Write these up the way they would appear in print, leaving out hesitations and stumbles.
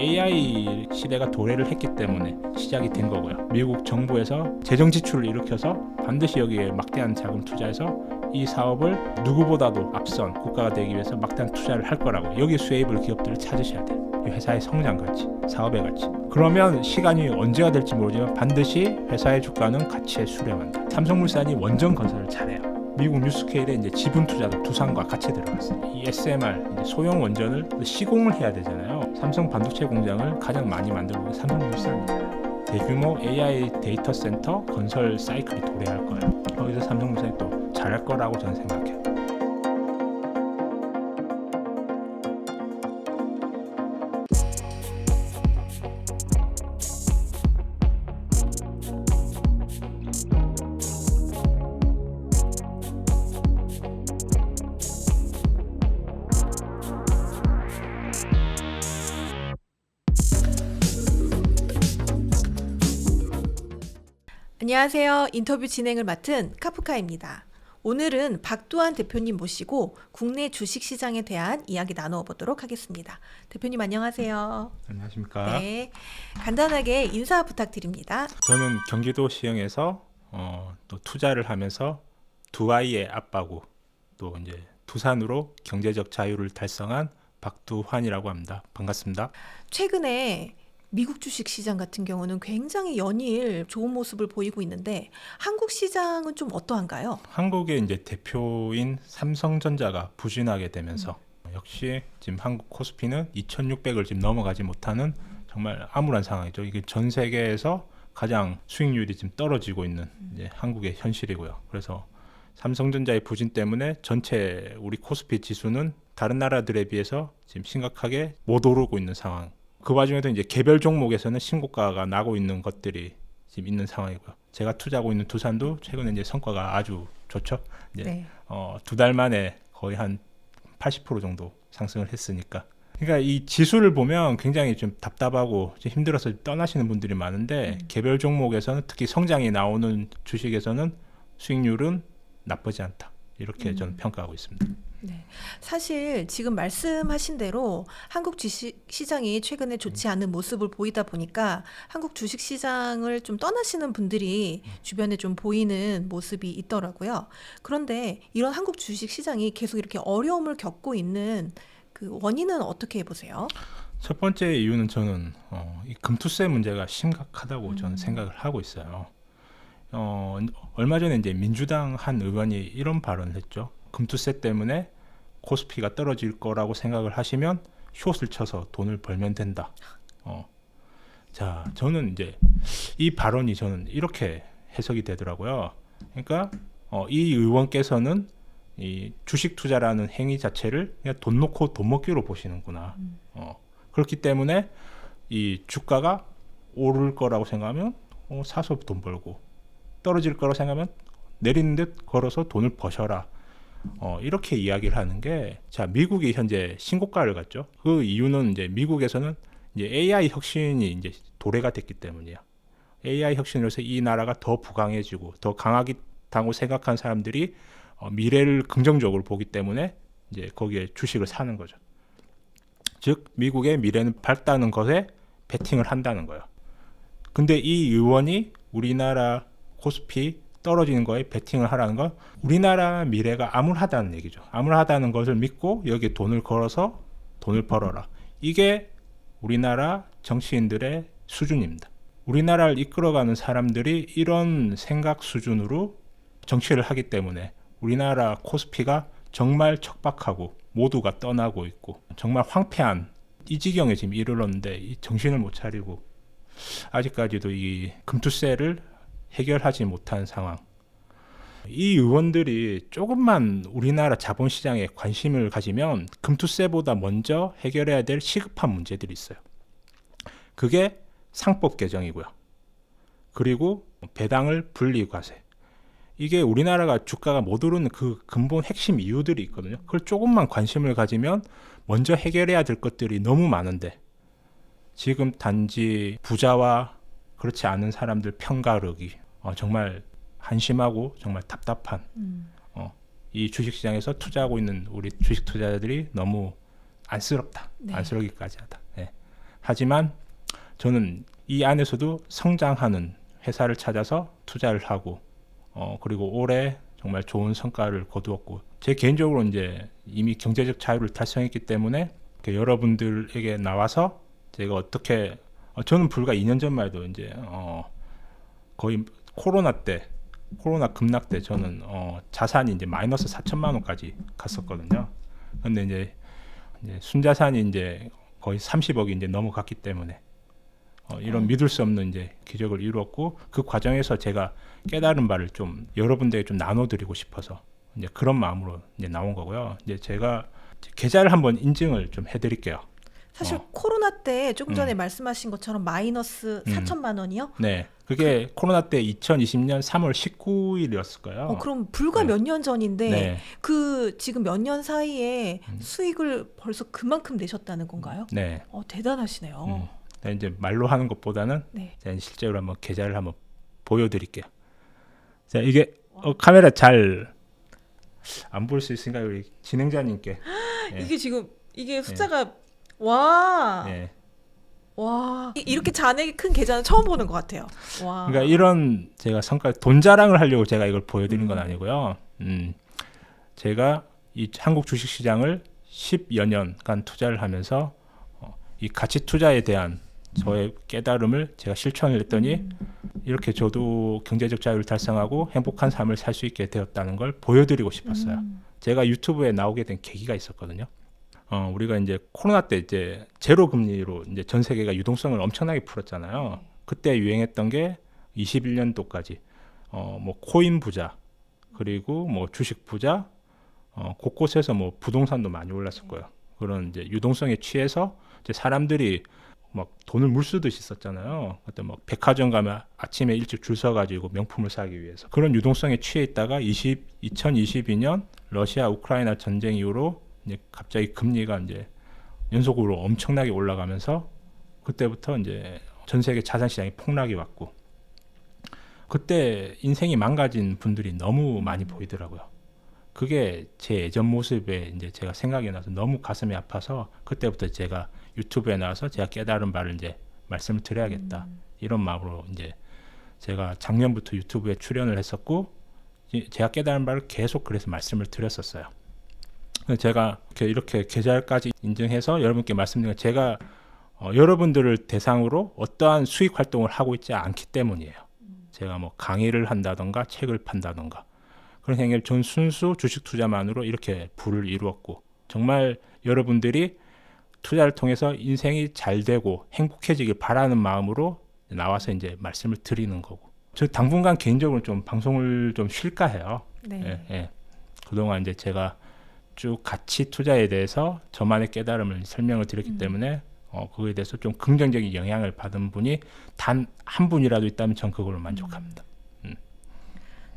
AI 시대가 도래를 했기 때문에 시작이 된 거고요. 미국 정부에서 재정 지출을 일으켜서 반드시 여기에 막대한 자금 투자해서 이 사업을 누구보다도 앞선 국가가 되기 위해서 막대한 투자를 할 거라고. 여기 수혜입을 기업들을 찾으셔야 돼요. 회사의 성장 가치, 사업의 가치. 그러면 시간이 언제가 될지 모르지만 반드시 회사의 주가는 가치에 수렴한다. 삼성물산이 원전 건설을 잘해요. 미국 뉴스케일에 이제 지분 투자도 두산과 같이 들어갔어요. 이 SMR 이제 소형 원전을 시공을 해야 되잖아요. 삼성 반도체 공장을 가장 많이 만들고 있는 삼성물산이잖아요. 대규모 AI 데이터 센터 건설 사이클이 도래할 거예요. 거기서 삼성물산이 또 잘할 거라고 저는 생각해요. 안녕하세요. 인터뷰 진행을 맡은 카프카입니다. 오늘은 박두환 대표님 모시고 국내 주식시장에 대한 이야기 나누어 보도록 하겠습니다. 대표님 안녕하세요. 안녕하십니까. 네, 간단하게 인사 부탁드립니다. 저는 경기도 시흥에서 또 투자를 하면서 두 아이의 아빠고 또 이제 두산으로 경제적 자유를 달성한 박두환이라고 합니다. 반갑습니다. 최근에 미국 주식시장 같은 경우는 굉장히 연일 좋은 모습을 보이고 있는데 한국 시장은 좀 어떠한가요? 한국의 이제 대표인 삼성전자가 부진하게 되면서 역시 지금 한국 코스피는 2,600을 지금 넘어가지 못하는 정말 암울한 상황이죠. 이게 전 세계에서 가장 수익률이 지금 떨어지고 있는 이제 한국의 현실이고요. 그래서 삼성전자의 부진 때문에 전체 우리 코스피 지수는 다른 나라들에 비해서 지금 심각하게 못 오르고 있는 상황. 그 와중에도 이제 개별 종목에서는 신고가가 나고 있는 것들이 지금 있는 상황이고요. 제가 투자하고 있는 두산도 최근에 이제 성과가 아주 좋죠. 이제 네. 2달 만에 거의 한 80% 정도 상승을 했으니까. 그러니까 이 지수를 보면 굉장히 좀 답답하고 좀 힘들어서 떠나시는 분들이 많은데 개별 종목에서는 특히 성장이 나오는 주식에서는 수익률은 나쁘지 않다. 이렇게 저는 평가하고 있습니다. 네. 사실 지금 말씀하신 대로 한국 주식시장이 최근에 좋지 않은 모습을 보이다 보니까 한국 주식시장을 좀 떠나시는 분들이 주변에 좀 보이는 모습이 있더라고요. 그런데 이런 한국 주식시장이 계속 이렇게 어려움을 겪고 있는 그 원인은 어떻게 보세요? 첫 번째 이유는 저는 이 금투세 문제가 심각하다고 저는 생각을 하고 있어요. 얼마 전에 이제 민주당 한 의원이 이런 발언을 했죠. 금투세 때문에 코스피가 떨어질 거라고 생각을 하시면 숏을 쳐서 돈을 벌면 된다. 자, 저는 이제 이 발언이 저는 이렇게 해석이 되더라고요. 그러니까 이 의원께서는 이 주식 투자라는 행위 자체를 그냥 돈 놓고 돈 먹기로 보시는구나. 그렇기 때문에 이 주가가 오를 거라고 생각하면 사서 돈 벌고 떨어질 거라고 생각하면 내리는 듯 걸어서 돈을 버셔라. 이렇게 이야기를 하는 게, 자, 미국이 현재 신고가를 갔죠. 그 이유는 이제 미국에서는 이제 AI 혁신이 이제 도래가 됐기 때문이에요. AI 혁신으로 해서 이 나라가 더 부강해지고 더 강하다고 생각한 사람들이 미래를 긍정적으로 보기 때문에 이제 거기에 주식을 사는 거죠. 즉, 미국의 미래는 밝다는 것에 베팅을 한다는 거예요. 근데 이 의원이 우리나라 코스피 떨어지는 거에 베팅을 하라는 건 우리나라 미래가 암울하다는 얘기죠. 암울하다는 것을 믿고 여기에 돈을 걸어서 돈을 벌어라. 이게 우리나라 정치인들의 수준입니다. 우리나라를 이끌어가는 사람들이 이런 생각 수준으로 정치를 하기 때문에 우리나라 코스피가 정말 척박하고 모두가 떠나고 있고 정말 황폐한 이 지경에 지금 이르렀는데 이 정신을 못 차리고 아직까지도 이 금투세를 해결하지 못한 상황. 이 의원들이 조금만 우리나라 자본시장에 관심을 가지면 금투세보다 먼저 해결해야 될 시급한 문제들이 있어요. 그게 상법 개정이고요. 그리고 배당을 분리과세. 이게 우리나라가 주가가 못 오르는 그 근본 핵심 이유들이 있거든요. 그걸 조금만 관심을 가지면 먼저 해결해야 될 것들이 너무 많은데 지금 단지 부자와 그렇지 않은 사람들 편가르기 정말 한심하고 정말 답답한 이 주식시장에서 투자하고 있는 우리 주식 투자자들이 너무 안쓰럽다. 네. 안쓰러기까지 하다. 네. 하지만 저는 이 안에서도 성장하는 회사를 찾아서 투자를 하고 그리고 올해 정말 좋은 성과를 거두었고 제 개인적으로 이제 이미 경제적 자유를 달성했기 때문에 여러분들에게 나와서 제가 어떻게 저는 불과 2년 전만 해도 이제 거의 코로나 급락 때 저는 자산이 이제 마이너스 4천만 원까지 갔었거든요. 근데 이제 순자산이 이제 거의 30억이 이제 넘어갔기 때문에 이런 믿을 수 없는 이제 기적을 이루었고 그 과정에서 제가 깨달은 바를 좀 여러분들에게 좀 나눠드리고 싶어서 이제 그런 마음으로 이제 나온 거고요. 이제 제가 계좌를 한번 인증을 좀 해드릴게요. 사실 코로나 때 조금 전에 말씀하신 것처럼 마이너스 4천만 원이요? 네, 그게 코로나 때 2020년 3월 19일이었을 거예요. 그럼 불과 몇 년 전인데 네. 그 지금 몇 년 사이에 수익을 벌써 그만큼 내셨다는 건가요? 네. 대단하시네요. 이제 말로 하는 것보다는 네. 제가 실제로 한번 계좌를 한번 보여드릴게요. 자, 이게 카메라 잘 안 볼 수 있으니까 우리 진행자님께. 네. 이게 지금 이게 숫자가 와. 네. 와. 이렇게 잔액이 큰 계좌는 처음 보는 것 같아요. 와. 그러니까 이런 제가 성과 돈 자랑을 하려고 제가 이걸 보여드린 건 아니고요. 제가 이 한국 주식시장을 10여 년간 투자를 하면서 이 가치 투자에 대한 저의 깨달음을 제가 실천을 했더니 이렇게 저도 경제적 자유를 달성하고 행복한 삶을 살 수 있게 되었다는 걸 보여드리고 싶었어요. 제가 유튜브에 나오게 된 계기가 있었거든요. 우리가 이제 코로나 때 이제 제로 금리로 이제 전 세계가 유동성을 엄청나게 풀었잖아요. 그때 유행했던 게 21년도까지 뭐 코인 부자 그리고 뭐 주식 부자 곳곳에서 뭐 부동산도 많이 올랐을 거예요. 그런 이제 유동성에 취해서 이제 사람들이 막 돈을 물쓰듯이 썼잖아요. 어떤 막 백화점 가면 아침에 일찍 줄 서가지고 명품을 사기 위해서 그런 유동성에 취해 있다가 2022년 러시아 우크라이나 전쟁 이후로 이제 갑자기 금리가 이제 연속으로 엄청나게 올라가면서 그때부터 이제 전 세계 자산 시장이 폭락이 왔고 그때 인생이 망가진 분들이 너무 많이 보이더라고요. 그게 제 예전 모습에 이제 제가 생각이 나서 너무 가슴이 아파서 그때부터 제가 유튜브에 나와서 제가 깨달은 바를 이제 말씀을 드려야겠다 이런 마음으로 이제 제가 작년부터 유튜브에 출연을 했었고 제가 깨달은 바를 계속 그래서 말씀을 드렸었어요. 제가 이렇게 계좌까지 인증해서 여러분께 말씀드린 건 제가 여러분들을 대상으로 어떠한 수익 활동을 하고 있지 않기 때문이에요. 제가 뭐 강의를 한다던가 책을 판다던가 그런 행위를 전 순수 주식 투자만으로 이렇게 부를 이루었고 정말 여러분들이 투자를 통해서 인생이 잘 되고 행복해지길 바라는 마음으로 나와서 이제 말씀을 드리는 거고 저 당분간 개인적으로 좀 방송을 좀 쉴까 해요. 네. 예. 그동안 이제 제가 쭉 가치 투자에 대해서 저만의 깨달음을 설명을 드렸기 때문에 그거에 대해서 좀 긍정적인 영향을 받은 분이 단 한 분이라도 있다면 전 그걸로 만족합니다.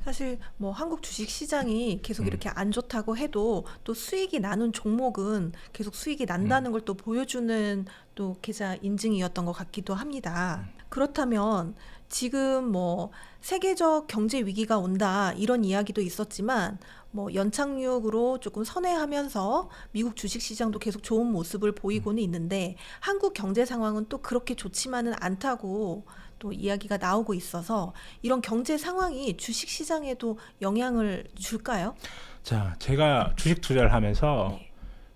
사실 뭐 한국 주식 시장이 계속 이렇게 안 좋다고 해도 또 수익이 나는 종목은 계속 수익이 난다는 걸 또 보여주는 또 계좌 인증이었던 것 같기도 합니다. 그렇다면 지금 뭐 세계적 경제 위기가 온다 이런 이야기도 있었지만 뭐 연착륙으로 조금 선회하면서 미국 주식 시장도 계속 좋은 모습을 보이고는 있는데 한국 경제 상황은 또 그렇게 좋지만은 않다고 또 이야기가 나오고 있어서 이런 경제 상황이 주식 시장에도 영향을 줄까요? 자, 제가 주식 투자를 하면서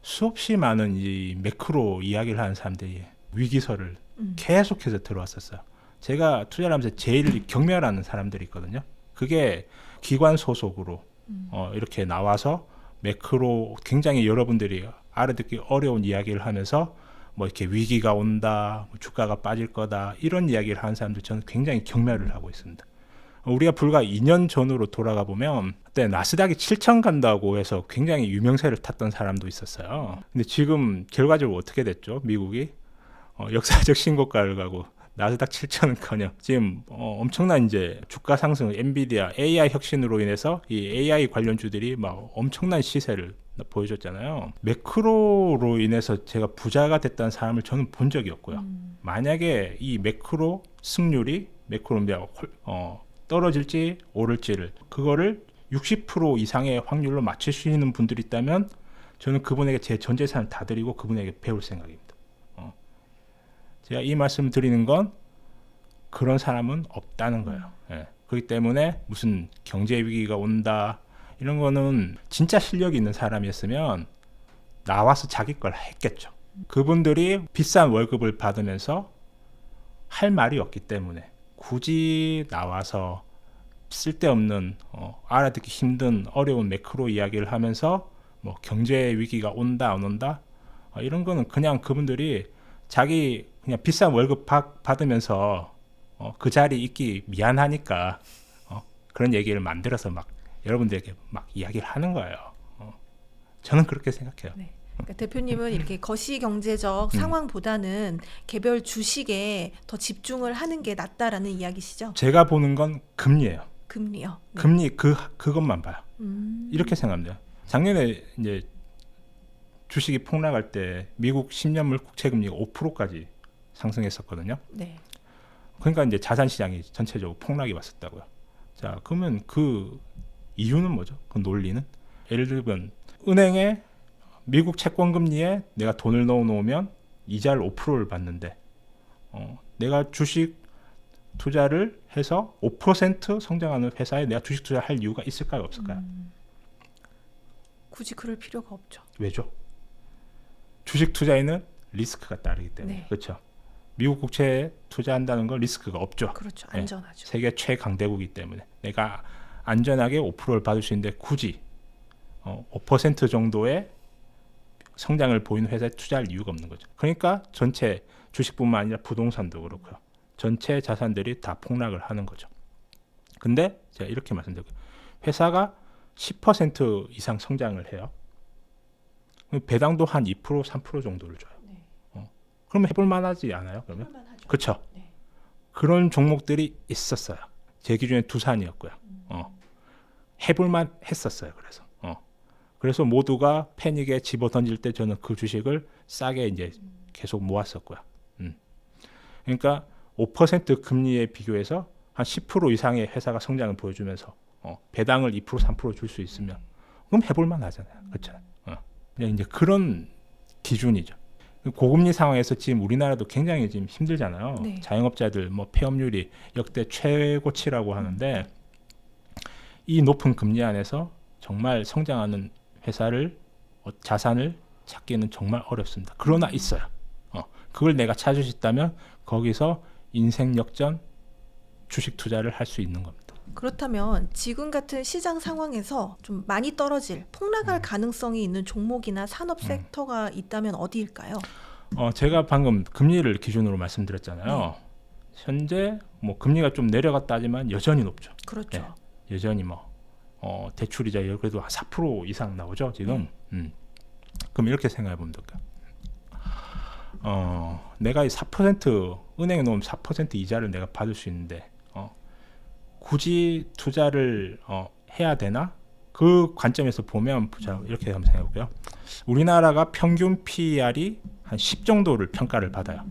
수없이 많은 이 매크로 이야기를 하는 사람들이 위기설을 계속해서 들어왔었어요. 제가 투자를 하면서 제일 경멸하는 사람들이 있거든요. 그게 기관 소속으로 이렇게 나와서 매크로 굉장히 여러분들이 알아듣기 어려운 이야기를 하면서 뭐 이렇게 위기가 온다, 뭐 주가가 빠질 거다 이런 이야기를 하는 사람들 저는 굉장히 경멸을 하고 있습니다. 우리가 불과 2년 전으로 돌아가 보면 그때 나스닥이 7천 간다고 해서 굉장히 유명세를 탔던 사람도 있었어요. 근데 지금 결과적으로 어떻게 됐죠? 미국이 역사적 신고가를 가고 나스닥 7천은커녕 지금 엄청난 이제 주가 상승, 엔비디아 AI 혁신으로 인해서 이 AI 관련주들이 막 엄청난 시세를 보여줬잖아요. 매크로로 인해서 제가 부자가 됐다는 사람을 저는 본 적이 없고요. 만약에 이 매크로 승률이 떨어질지 오를지를 그거를 60% 이상의 확률로 맞추시는 분들이 있다면 저는 그분에게 제 전 재산을 다 드리고 그분에게 배울 생각입니다. 제가 이 말씀을 드리는 건 그런 사람은 없다는 거예요. 예. 그렇기 때문에 무슨 경제 위기가 온다 이런 거는 진짜 실력이 있는 사람이었으면 나와서 자기 걸 했겠죠. 그분들이 비싼 월급을 받으면서 할 말이 없기 때문에 굳이 나와서 쓸데없는 알아듣기 힘든 어려운 매크로 이야기를 하면서 뭐 경제 위기가 온다 안 온다 이런 거는 그냥 그분들이 자기 그냥 비싼 월급 받으면서 그 자리에 있기 미안하니까 그런 얘기를 만들어서 막 여러분들에게 막 이야기를 하는 거예요. 저는 그렇게 생각해요. 네. 그러니까 대표님은 이렇게 거시 경제적 상황보다는 개별 주식에 더 집중을 하는 게 낫다라는 이야기시죠? 제가 보는 건 금리예요. 금리요. 네. 금리 그것만 봐요. 이렇게 생각합니다. 작년에 이제 주식이 폭락할 때 미국 10년물 국채 금리가 5%까지 상승했었거든요. 네. 그러니까 이제 자산 시장이 전체적으로 폭락이 왔었다고요. 자, 그러면 그 이유는 뭐죠? 그 논리는 예를 들면 은행에 미국 채권 금리에 내가 돈을 넣어 놓으면 이자를 5%를 받는데 내가 주식 투자를 해서 5% 성장하는 회사에 내가 주식 투자할 이유가 있을까요, 없을까요? 굳이 그럴 필요가 없죠. 왜죠? 주식 투자에는 리스크가 따르기 때문에. 네. 그렇죠. 미국 국채에 투자한다는 건 리스크가 없죠. 그렇죠. 네. 안전하죠. 세계 최강대국이기 때문에 내가 안전하게 5%를 받을 수 있는데 굳이 5% 정도의 성장을 보이는 회사에 투자할 이유가 없는 거죠. 그러니까 전체 주식뿐만 아니라 부동산도 그렇고요. 전체 자산들이 다 폭락을 하는 거죠. 근데 제가 이렇게 말씀드릴게요. 회사가 10% 이상 성장을 해요. 배당도 한 2%, 3% 정도를 줘요. 네. 그러면 해볼 만하지 않아요? 그러면? 해볼만하죠. 그렇죠. 네. 그런 종목들이 있었어요. 제 기준에 두산이었고요. 해볼만 했었어요. 그래서 모두가 패닉에 집어 던질 때 저는 그 주식을 싸게 이제 계속 모았었고요. 그러니까 5% 금리에 비교해서 한 10% 이상의 회사가 성장을 보여주면서 배당을 2%, 3% 줄 수 있으면 그럼 해볼만 하잖아요. 그렇죠. 그냥 이제 그런 기준이죠. 고금리 상황에서 지금 우리나라도 굉장히 지금 힘들잖아요. 네. 자영업자들 뭐 폐업률이 역대 최고치라고 하는데 이 높은 금리 안에서 정말 성장하는 회사를 자산을 찾기는 정말 어렵습니다. 그러나 있어요. 그걸 내가 찾을 수 있다면 거기서 인생 역전 주식 투자를 할 수 있는 겁니다. 그렇다면 지금 같은 시장 상황에서 좀 많이 떨어질 폭락할 가능성이 있는 종목이나 산업 섹터가 있다면 어디일까요? 제가 방금 금리를 기준으로 말씀드렸잖아요. 현재 뭐 금리가 좀 내려갔다 하지만 여전히 높죠. 그렇죠. 네, 여전히 대출이자 그래도 한 4% 이상 나오죠 지금. 그럼 이렇게 생각해 보면 될까요? 내가 이 4% 은행에 놓으면 4% 이자를 내가 받을 수 있는데 굳이 투자를 해야 되나? 그 관점에서 보면 이렇게 한번 생각해 볼게요. 우리나라가 평균 PER이 한 10 정도를 평가를 받아요.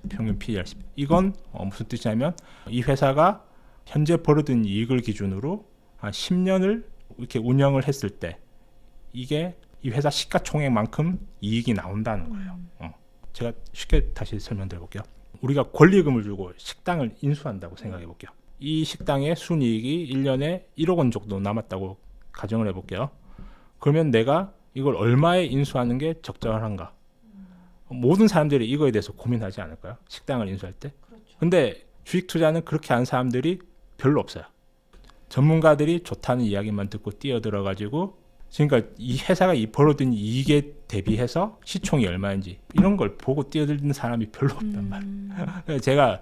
평균 PER 10. 이건 무슨 뜻이냐면 이 회사가 현재 벌어든 이익을 기준으로 한 10년을 이렇게 운영을 했을 때 이게 이 회사 시가총액만큼 이익이 나온다는 거예요. 제가 쉽게 다시 설명드려 볼게요. 우리가 권리금을 주고 식당을 인수한다고 생각해 볼게요. 이 식당의 순이익이 1년에 1억 원 정도 남았다고 가정을 해 볼게요. 그러면 내가 이걸 얼마에 인수하는 게 적절한가? 모든 사람들이 이거에 대해서 고민하지 않을까요? 식당을 인수할 때. 근데 주식 투자는 그렇게 하는 사람들이 별로 없어요. 전문가들이 좋다는 이야기만 듣고 뛰어들어 가지고 그러니까 이 회사가 벌어든 이익에 대비해서 시총이 얼마인지 이런 걸 보고 뛰어드는 사람이 별로 없단 말이에요. 제가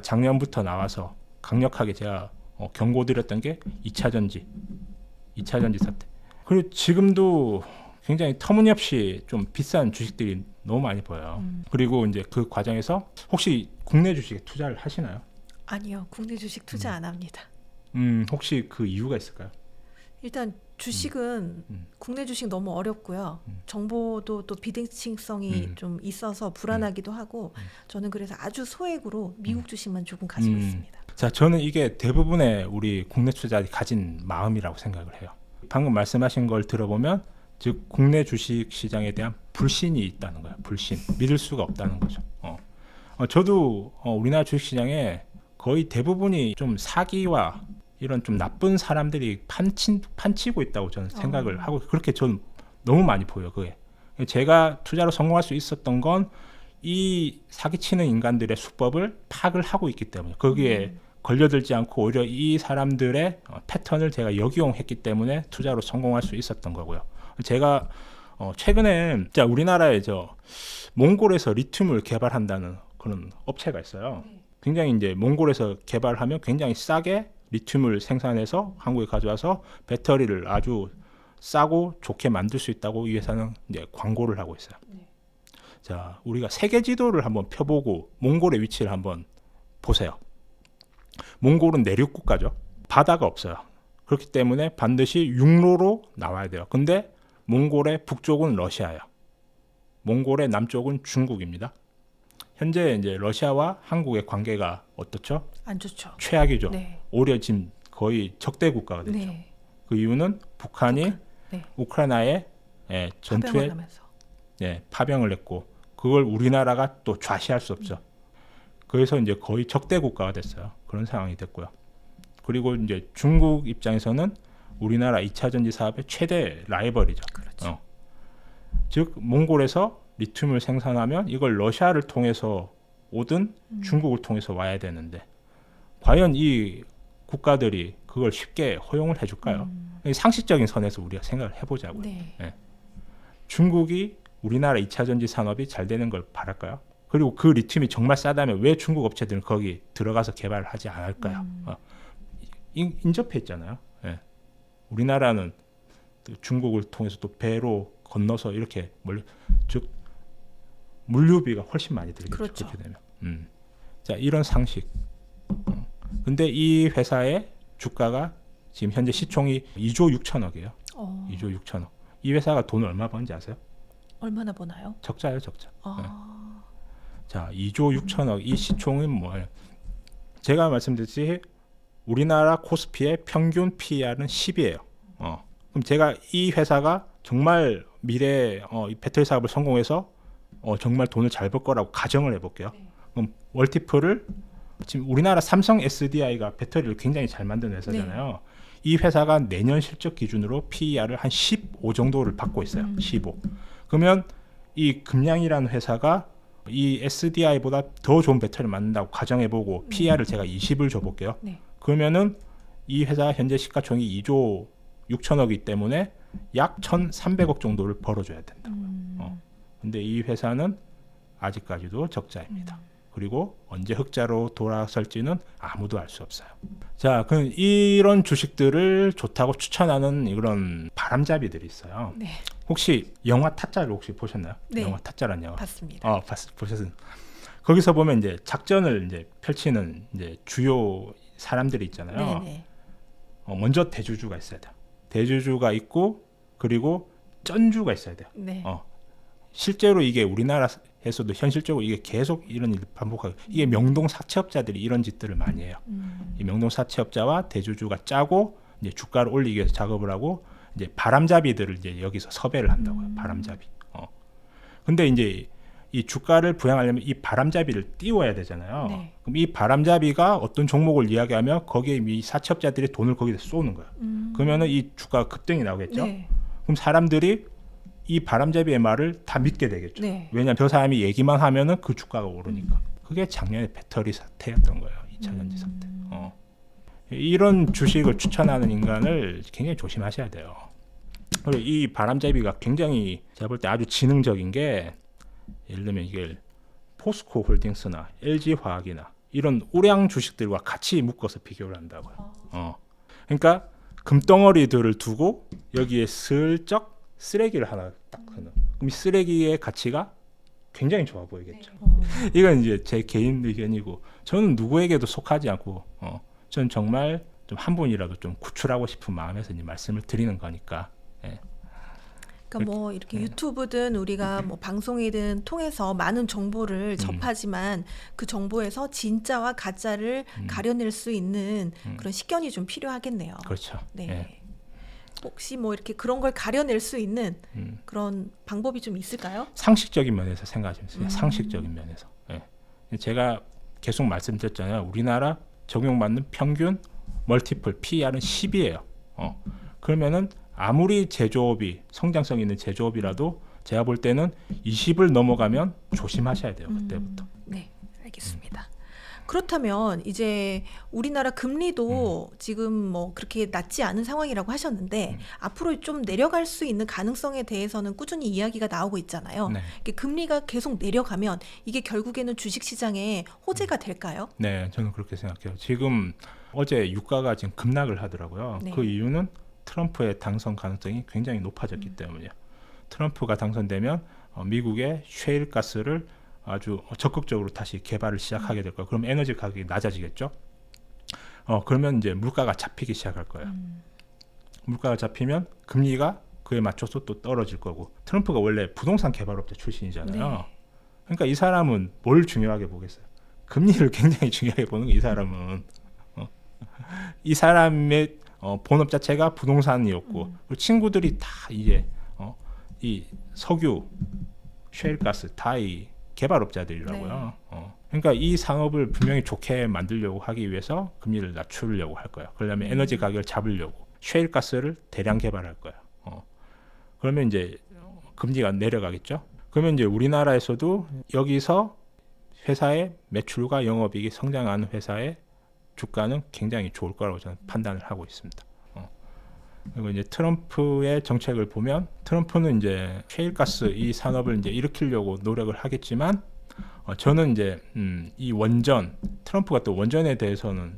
작년부터 나와서 강력하게 제가 경고드렸던 게 2차 전지 사태. 그리고 지금도 굉장히 터무니없이 좀 비싼 주식들이 너무 많이 보여요. 그리고 이제 그 과정에서 혹시 국내 주식에 투자를 하시나요? 아니요. 국내 주식 투자 안 합니다. 혹시 그 이유가 있을까요? 일단 주식은 국내 주식 너무 어렵고요. 정보도 또 비대칭성이 좀 있어서 불안하기도 하고 저는 그래서 아주 소액으로 미국 주식만 조금 가지고 있습니다. 자, 저는 이게 대부분의 우리 국내 투자자들이 가진 마음이라고 생각을 해요. 방금 말씀하신 걸 들어보면 즉 국내 주식 시장에 대한 불신이 있다는 거예요. 불신. 믿을 수가 없다는 거죠. 저도 우리나라 주식시장에 거의 대부분이 좀 사기와 이런 좀 나쁜 사람들이 판치고 있다고 저는 생각을 하고 그렇게 저는 너무 많이 보여요. 그게 제가 투자로 성공할 수 있었던 건 이 사기치는 인간들의 수법을 파악을 하고 있기 때문에 거기에 걸려들지 않고 오히려 이 사람들의 패턴을 제가 역이용했기 때문에 투자로 성공할 수 있었던 거고요. 제가 최근에 진짜 우리나라에 몽골에서 리튬을 개발한다는 그런 업체가 있어요. 굉장히 이제 몽골에서 개발하면 굉장히 싸게 리튬을 생산해서 한국에 가져와서 배터리를 아주 싸고 좋게 만들 수 있다고 이 회사는 이제 광고를 하고 있어요. 자, 우리가 세계 지도를 한번 펴보고 몽골의 위치를 한번 보세요. 몽골은 내륙 국가죠. 바다가 없어요. 그렇기 때문에 반드시 육로로 나와야 돼요. 근데 몽골의 북쪽은 러시아예요. 몽골의 남쪽은 중국입니다. 현재 이제 러시아와 한국의 관계가 어떻죠? 안 좋죠. 최악이죠. 네. 오히려 지금 거의 적대 국가가 됐죠. 네. 그 이유는 북한이 네. 우크라이나에 전투에 파병을 했고 그걸 우리나라가 또 좌시할 수 없죠. 그래서 이제 거의 적대 국가가 됐어요. 그런 상황이 됐고요. 그리고 이제 중국 입장에서는 우리나라 2차 전지 사업의 최대 라이벌이죠. 그렇죠. 즉 몽골에서 리튬을 생산하면 이걸 러시아를 통해서 오든 중국을 통해서 와야 되는데 과연 이 국가들이 그걸 쉽게 허용을 해줄까요? 상식적인 선에서 우리가 생각을 해보자고요. 네. 네. 중국이 우리나라 2차 전지 산업이 잘 되는 걸 바랄까요? 그리고 그 리튬이 정말 싸다면 왜 중국 업체들은 거기 들어가서 개발을 하지 않을까요? 인접해 있잖아요. 네. 우리나라는 중국을 통해서 또 배로 건너서 이렇게 즉 물류비가 훨씬 많이 들겠죠. 그렇죠. 그렇게 되면. 자, 이런 상식. 근데 이 회사의 주가가 지금 현재 시총이 2조 6천억이에요. 2조 6천억. 이 회사가 돈을 얼마 버는지 아세요? 얼마나 버나요? 적자예요, 적자. 네. 자, 2조 6천억. 이 시총은 뭐예요? 제가 말씀드렸듯이 우리나라 코스피의 평균 PER은 10이에요. 그럼 제가 이 회사가 정말 미래에 이 배터리 사업을 성공해서 정말 돈을 잘 벌 거라고 가정을 해볼게요. 그럼 멀티플을 지금 우리나라 삼성 SDI가 배터리를 굉장히 잘 만드는 회사잖아요. 이 회사가 내년 실적 기준으로 PER을 한 15 정도를 받고 있어요. 15. 그러면 이 금양이라는 회사가 이 SDI보다 더 좋은 배터리를 만든다고 가정해보고 PER을 제가 20을 줘볼게요. 그러면은 이 회사 현재 시가총액이 2조 6천억이기 때문에 약 1,300억 정도를 벌어줘야 된다. 근데 이 회사는 아직까지도 적자입니다. 그리고 언제 흑자로 돌아설지는 아무도 알 수 없어요. 자, 그럼 이런 주식들을 좋다고 추천하는 이런 바람잡이들이 있어요. 네. 혹시 영화 타짜를 혹시 보셨나요? 네. 영화 타짜라는 영화. 봤습니다. 보셨어요. 거기서 보면 이제 작전을 이제 펼치는 이제 주요 사람들이 있잖아요. 네네. 먼저 대주주가 있어야 돼요. 대주주가 있고 그리고 쩐주가 있어야 돼요. 네. 실제로 이게 우리나라에서도 현실적으로 이게 계속 이런 일을 반복하고 이게 명동 사채업자들이 이런 짓들을 많이 해요. 이 명동 사채업자와 대주주가 짜고 이제 주가를 올리기 위해서 작업을 하고 이제 바람잡이들을 이제 여기서 섭외를 한다고요. 바람잡이. 근데 이제 이 주가를 부양하려면 이 바람잡이를 띄워야 되잖아요. 네. 그럼 이 바람잡이가 어떤 종목을 이야기하면 거기에 이 사채업자들이 돈을 거기다 쏘는 거예요. 그러면은 이 주가가 급등이 나오겠죠. 네. 그럼 사람들이 이 바람잡이의 말을 다 믿게 되겠죠. 네. 왜냐하면 저 사람이 얘기만 하면은 그 주가가 오르니까. 그게 작년에 배터리 사태였던 거예요. 2차 전지 사태. 이런 주식을 추천하는 인간을 굉장히 조심하셔야 돼요. 그리고 이 바람잡이가 굉장히 제가 볼 때 아주 지능적인 게 예를 들면 이게 포스코 홀딩스나 LG 화학이나 이런 우량 주식들과 같이 묶어서 비교를 한다고요. 그러니까 금덩어리들을 두고 여기에 슬쩍 쓰레기를 하나 딱 넣는. 그럼 이 쓰레기의 가치가 굉장히 좋아 보이겠죠. 이건 이제 제 개인 의견이고 저는 누구에게도 속하지 않고 저는 정말 좀 한 분이라도 좀 구출하고 싶은 마음에서 이 말씀을 드리는 거니까. 예. 그러니까 뭐 이렇게 유튜브든 우리가 뭐 방송이든 통해서 많은 정보를 접하지만 그 정보에서 진짜와 가짜를 가려낼 수 있는 그런 식견이 좀 필요하겠네요. 그렇죠. 네. 예. 혹시 뭐 이렇게 그런 걸 가려낼 수 있는 그런 방법이 좀 있을까요? 상식적인 면에서 생각하시면 돼요. 상식적인 면에서. 예. 제가 계속 말씀드렸잖아요. 우리나라 적용받는 평균 멀티플 PER은 10이에요. 그러면은 아무리 제조업이 성장성 있는 제조업이라도 제가 볼 때는 20을 넘어가면 조심하셔야 돼요. 그때부터. 네, 알겠습니다. 그렇다면 이제 우리나라 금리도 지금 뭐 그렇게 낮지 않은 상황이라고 하셨는데 앞으로 좀 내려갈 수 있는 가능성에 대해서는 꾸준히 이야기가 나오고 있잖아요. 네. 이게 금리가 계속 내려가면 이게 결국에는 주식시장에 호재가 될까요? 네, 저는 그렇게 생각해요. 지금 어제 유가가 지금 급락을 하더라고요. 네. 그 이유는 트럼프의 당선 가능성이 굉장히 높아졌기 때문이에요. 트럼프가 당선되면 미국의 셰일 가스를 아주 적극적으로 다시 개발을 시작하게 될 거예요. 그럼 에너지 가격이 낮아지겠죠. 그러면 이제 물가가 잡히기 시작할 거예요. 물가가 잡히면 금리가 그에 맞춰서 또 떨어질 거고. 트럼프가 원래 부동산 개발업체 출신이잖아요. 네. 그러니까 이 사람은 뭘 중요하게 보겠어요? 금리를 굉장히 중요하게 보는 거. 이 사람은 이 사람의 본업 자체가 부동산이었고 그리고 친구들이 다 이제 이 석유, 셰일가스 다 이 개발업자들이라고요. 그러니까 이 산업을 분명히 좋게 만들려고 하기 위해서 금리를 낮추려고 할 거예요. 그러려면 에너지 가격을 잡으려고 셰일가스를 대량 개발할 거예요. 그러면 이제 금리가 내려가겠죠. 그러면 이제 우리나라에서도 여기서 회사의 매출과 영업이익이 성장하는 회사의 주가는 굉장히 좋을 거라고 저는 판단을 하고 있습니다. 그리고 이제 트럼프의 정책을 보면 트럼프는 이제 셰일가스 이 산업을 이제 일으키려고 노력을 하겠지만 저는 이제 이 원전 트럼프가 또 원전에 대해서는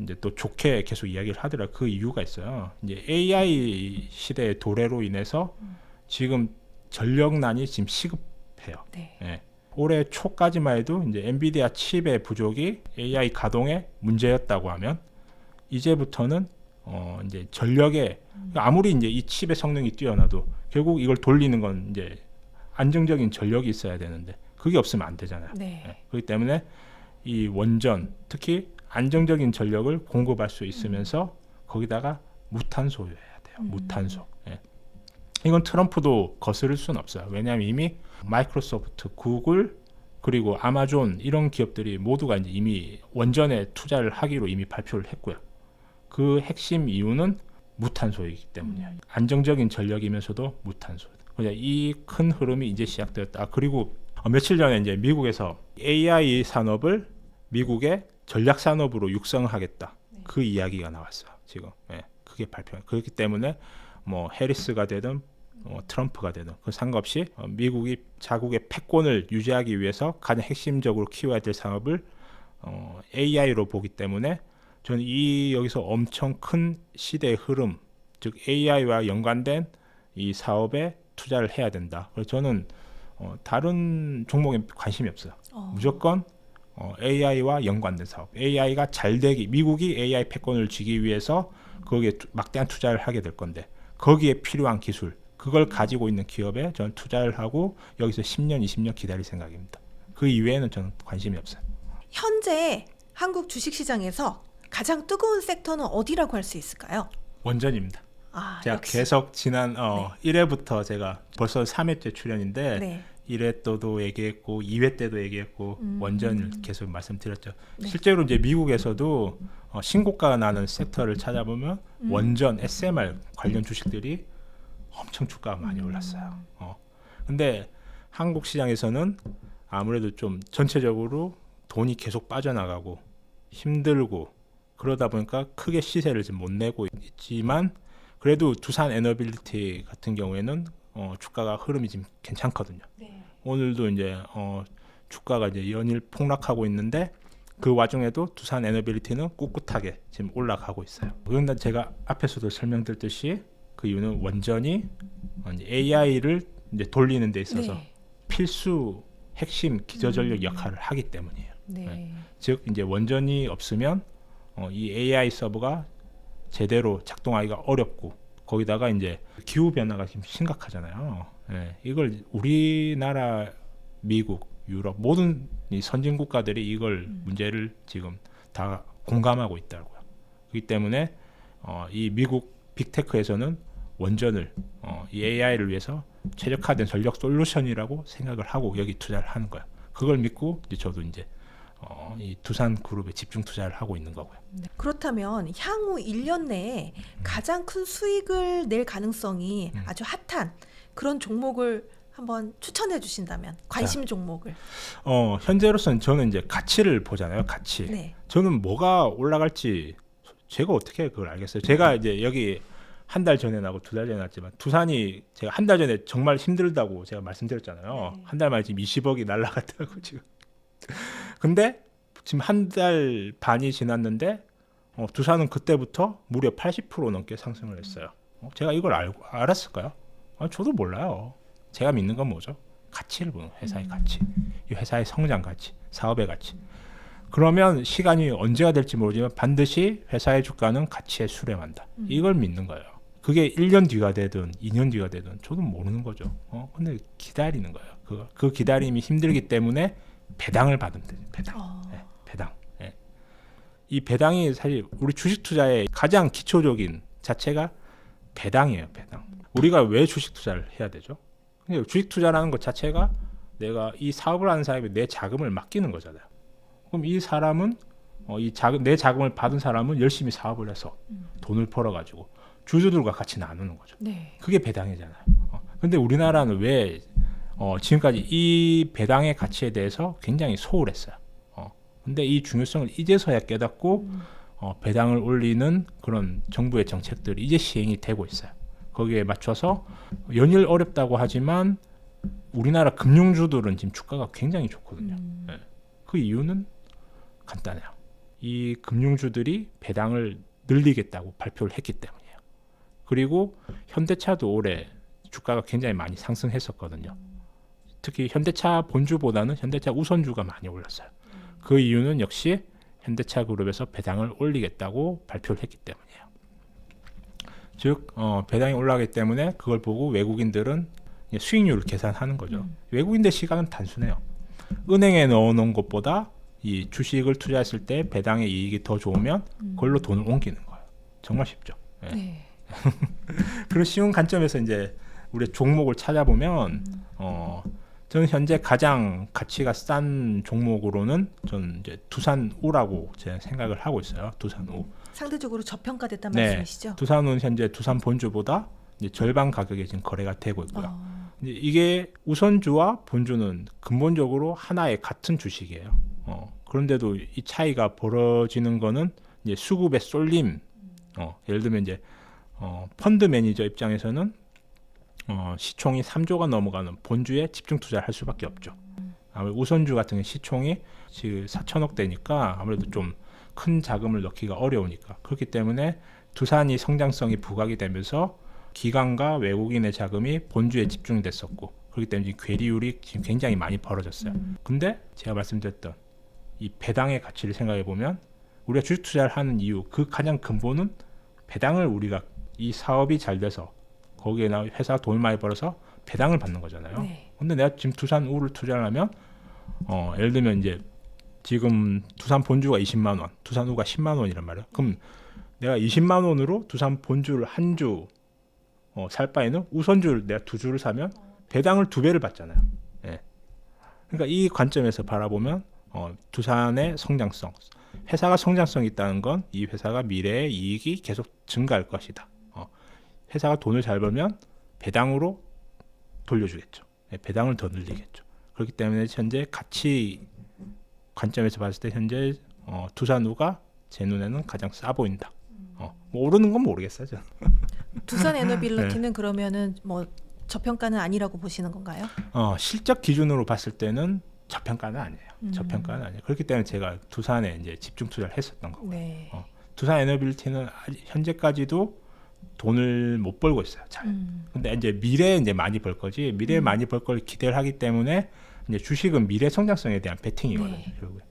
이제 또 좋게 계속 이야기를 하더라. 그 이유가 있어요. 이제 AI 시대의 도래로 인해서 지금 전력난이 지금 시급해요. 네. 예. 올해 초까지만 해도 이제 엔비디아 칩의 부족이 AI 가동에 문제였다고 하면 이제부터는 이제 전력에 아무리 이제 이 칩의 성능이 뛰어나도 결국 이걸 돌리는 건 이제 안정적인 전력이 있어야 되는데 그게 없으면 안 되잖아요. 네. 예. 그렇기 때문에 이 원전 특히 안정적인 전력을 공급할 수 있으면서 거기다가 무탄소여야 돼요. 무탄소. 예. 이건 트럼프도 거스를 수는 없어요. 왜냐하면 이미 마이크로소프트, 구글 그리고 아마존 이런 기업들이 모두가 이제 이미 원전에 투자를 하기로 이미 발표를 했고요. 그 핵심 이유는 무탄소이기 때문이에요. 안정적인 전력이면서도 무탄소. 이 큰 흐름이 이제 시작되었다. 그리고 며칠 전에 이제 미국에서 AI 산업을 미국의 전략 산업으로 육성하겠다. 그 이야기가 나왔어요. 지금 그게 발표. 그렇기 때문에 뭐 해리스가 되든 트럼프가 되든 그 상관없이 미국이 자국의 패권을 유지하기 위해서 가장 핵심적으로 키워야 될 산업을 AI로 보기 때문에 저는 여기서 엄청 큰 시대의 흐름, 즉 AI와 연관된 이 사업에 투자를 해야 된다. 그래서 저는 다른 종목에 관심이 없어요. 무조건 AI와 연관된 사업. AI가 잘 되기, 미국이 AI 패권을 쥐기 위해서 거기에 막대한 투자를 하게 될 건데 거기에 필요한 기술, 그걸 가지고 있는 기업에 저는 투자를 하고 여기서 10년, 20년 기다릴 생각입니다. 그 이외에는 저는 관심이 없어요. 현재 한국 주식시장에서 가장 뜨거운 섹터는 어디라고 할 수 있을까요? 원전입니다. 제가 역시. 계속 지난 1회부터 제가 벌써 3회째 출연인데 네. 1회 때도 얘기했고 2회 때도 얘기했고 원전을 계속 말씀드렸죠. 네. 실제로 이제 미국에서도 신고가가 나는 섹터를 찾아보면 원전, SMR 관련 주식들이 엄청 주가가 많이 올랐어요. 근데 한국 시장에서는 아무래도 좀 전체적으로 돈이 계속 빠져나가고 힘들고 그러다 보니까 크게 시세를 지금 못 내고 있지만 그래도 두산 에너빌리티 같은 경우에는 주가가 흐름이 지금 괜찮거든요. 네. 오늘도 이제 주가가 이제 연일 폭락하고 있는데 그 와중에도 두산 에너빌리티는 꿋꿋하게 지금 올라가고 있어요. 그런데 제가 앞에서도 설명드렸듯이 그 이유는 원전이 AI를 이제 돌리는 데 있어서 네. 필수 핵심 기저전력 역할을 하기 때문이에요. 네. 즉 이제 원전이 없으면 이 AI 서버가 제대로 작동하기가 어렵고 거기다가 이제 기후 변화가 지금 심각하잖아요. 이걸 우리나라, 미국, 유럽 모든 이 선진 국가들이 이걸 문제를 지금 다 공감하고 있다고요. 그렇기 때문에 이 미국 빅테크에서는 원전을 이 AI를 위해서 최적화된 전력 솔루션이라고 생각을 하고 여기 투자를 하는 거예요. 그걸 믿고 이제 저도 이제 이 두산그룹에 집중 투자를 하고 있는 거고요. 그렇다면 향후 1년 내에 가장 큰 수익을 낼 가능성이 아주 핫한 그런 종목을 한번 추천해 주신다면 관심 종목을. 현재로서는 저는 이제 가치를 보잖아요. 가치. 네. 저는 뭐가 올라갈지 제가 어떻게 그걸 알겠어요. 제가 이제 여기 한 달 전에 나고 2달 전에 났지만 두산이 제가 한 달 전에 정말 힘들다고 제가 말씀드렸잖아요. 네. 한 달 만에 지금 20억이 날라갔다고 지금. 근데 지금 한 달 반이 지났는데 두산은 그때부터 무려 80% 넘게 상승을 했어요. 제가 이걸 알았을까요? 저도 몰라요. 제가 믿는 건 뭐죠? 가치를 보는 거예요. 회사의 가치, 이 회사의 성장 가치, 사업의 가치. 그러면 시간이 언제가 될지 모르지만 반드시 회사의 주가는 가치에 수렴한다. 이걸 믿는 거예요. 그게 1년 뒤가 되든 2년 뒤가 되든 저도 모르는 거죠. 근데 기다리는 거예요. 그 기다림이 힘들기 때문에 배당을 받으면 돼요. 배당. 네, 배당. 네. 이 배당이 사실 우리 주식 투자의 가장 기초적인 자체가 배당이에요. 배당. 우리가 왜 주식 투자를 해야 되죠? 주식 투자라는 것 자체가 내가 이 사업을 하는 사람에게 내 자금을 맡기는 거잖아요. 그럼 이 사람은 내 자금을 받은 사람은 열심히 사업을 해서 돈을 벌어가지고 주주들과 같이 나누는 거죠. 네. 그게 배당이잖아요. 근데 우리나라는 왜 지금까지 이 배당의 가치에 대해서 굉장히 소홀했어요. 근데 이 중요성을 이제서야 깨닫고 배당을 올리는 그런 정부의 정책들이 이제 시행이 되고 있어요. 거기에 맞춰서 연일 어렵다고 하지만 우리나라 금융주들은 지금 주가가 굉장히 좋거든요. 네. 그 이유는 간단해요. 이 금융주들이 배당을 늘리겠다고 발표를 했기 때문이에요. 그리고 현대차도 올해 주가가 굉장히 많이 상승했었거든요. 특히 현대차 본주보다는 현대차 우선주가 많이 올랐어요. 그 이유는 역시 현대차 그룹에서 배당을 올리겠다고 발표를 했기 때문이에요. 즉 배당이 올라가기 때문에 그걸 보고 외국인들은 수익률을 계산하는 거죠. 외국인들 시각은 단순해요. 은행에 넣어놓은 것보다 이 주식을 투자했을 때 배당의 이익이 더 좋으면 그걸로 돈을 옮기는 거예요. 정말 쉽죠. 네. 네. 그런 쉬운 관점에서 이제 우리 종목을 찾아보면 저는 현재 가장 가치가 싼 종목으로는 저는 이제 두산우라고 제가 생각을 하고 있어요. 두산우. 상대적으로 저평가됐단 네. 말씀이시죠? 두산우는 현재 두산 본주보다 이제 절반 가격에 지금 거래가 되고 있고요. 이게 우선주와 본주는 근본적으로 하나의 같은 주식이에요. 그런데도 이 차이가 벌어지는 거는 이제 수급의 쏠림. 예를 들면 이제 펀드 매니저 입장에서는 시총이 3조가 넘어가는 본주에 집중 투자를 할 수밖에 없죠. 아무래도 우선주 같은 경우 시총이 지금 4천억 대니까 아무래도 좀 큰 자금을 넣기가 어려우니까 그렇기 때문에 두산이 성장성이 부각이 되면서 기관과 외국인의 자금이 본주에 집중이 됐었고 그렇기 때문에 괴리율이 지금 굉장히 많이 벌어졌어요. 근데 제가 말씀드렸던 이 배당의 가치를 생각해 보면 우리가 주식 투자를 하는 이유 그 가장 근본은 배당을 우리가 이 사업이 잘 돼서 거기에 나 회사가 돈을 많이 벌어서 배당을 받는 거잖아요. 네. 근데 내가 지금 두산우를 투자를 하면 예를 들면 이제 지금 두산 본주가 20만 원, 두산우가 10만 원이란 말이에요. 그럼 내가 20만 원으로 두산 본주를 한 주 살 바에는 우선주를 내가 2주를 사면 배당을 2배를 받잖아요. 예. 그러니까 이 관점에서 바라보면 두산의 성장성, 회사가 성장성이 있다는 건 이 회사가 미래의 이익이 계속 증가할 것이다. 회사가 돈을 잘 벌면 배당으로 돌려주겠죠. 예, 배당을 더 늘리겠죠. 그렇기 때문에 현재 가치 관점에서 봤을 때 현재 두산우가 제 눈에는 가장 싸 보인다. 뭐 오르는 건 모르겠어요. 저는. 두산 에너빌리티는 그러면은 뭐 저평가는 아니라고 보시는 건가요? 실적 기준으로 봤을 때는 저평가는 아니에요. 저평가는 아니에요. 그렇기 때문에 제가 두산에 이제 집중 투자를 했었던 거고요. 네. 두산 에너빌리티는 현재까지도 돈을 못 벌고 있어요. 잘. 근데 이제 미래에 이제 많이 벌 거지. 미래에 많이 벌 걸 기대를 하기 때문에 이제 주식은 미래 성장성에 대한 베팅이거든요. 네. 결국에.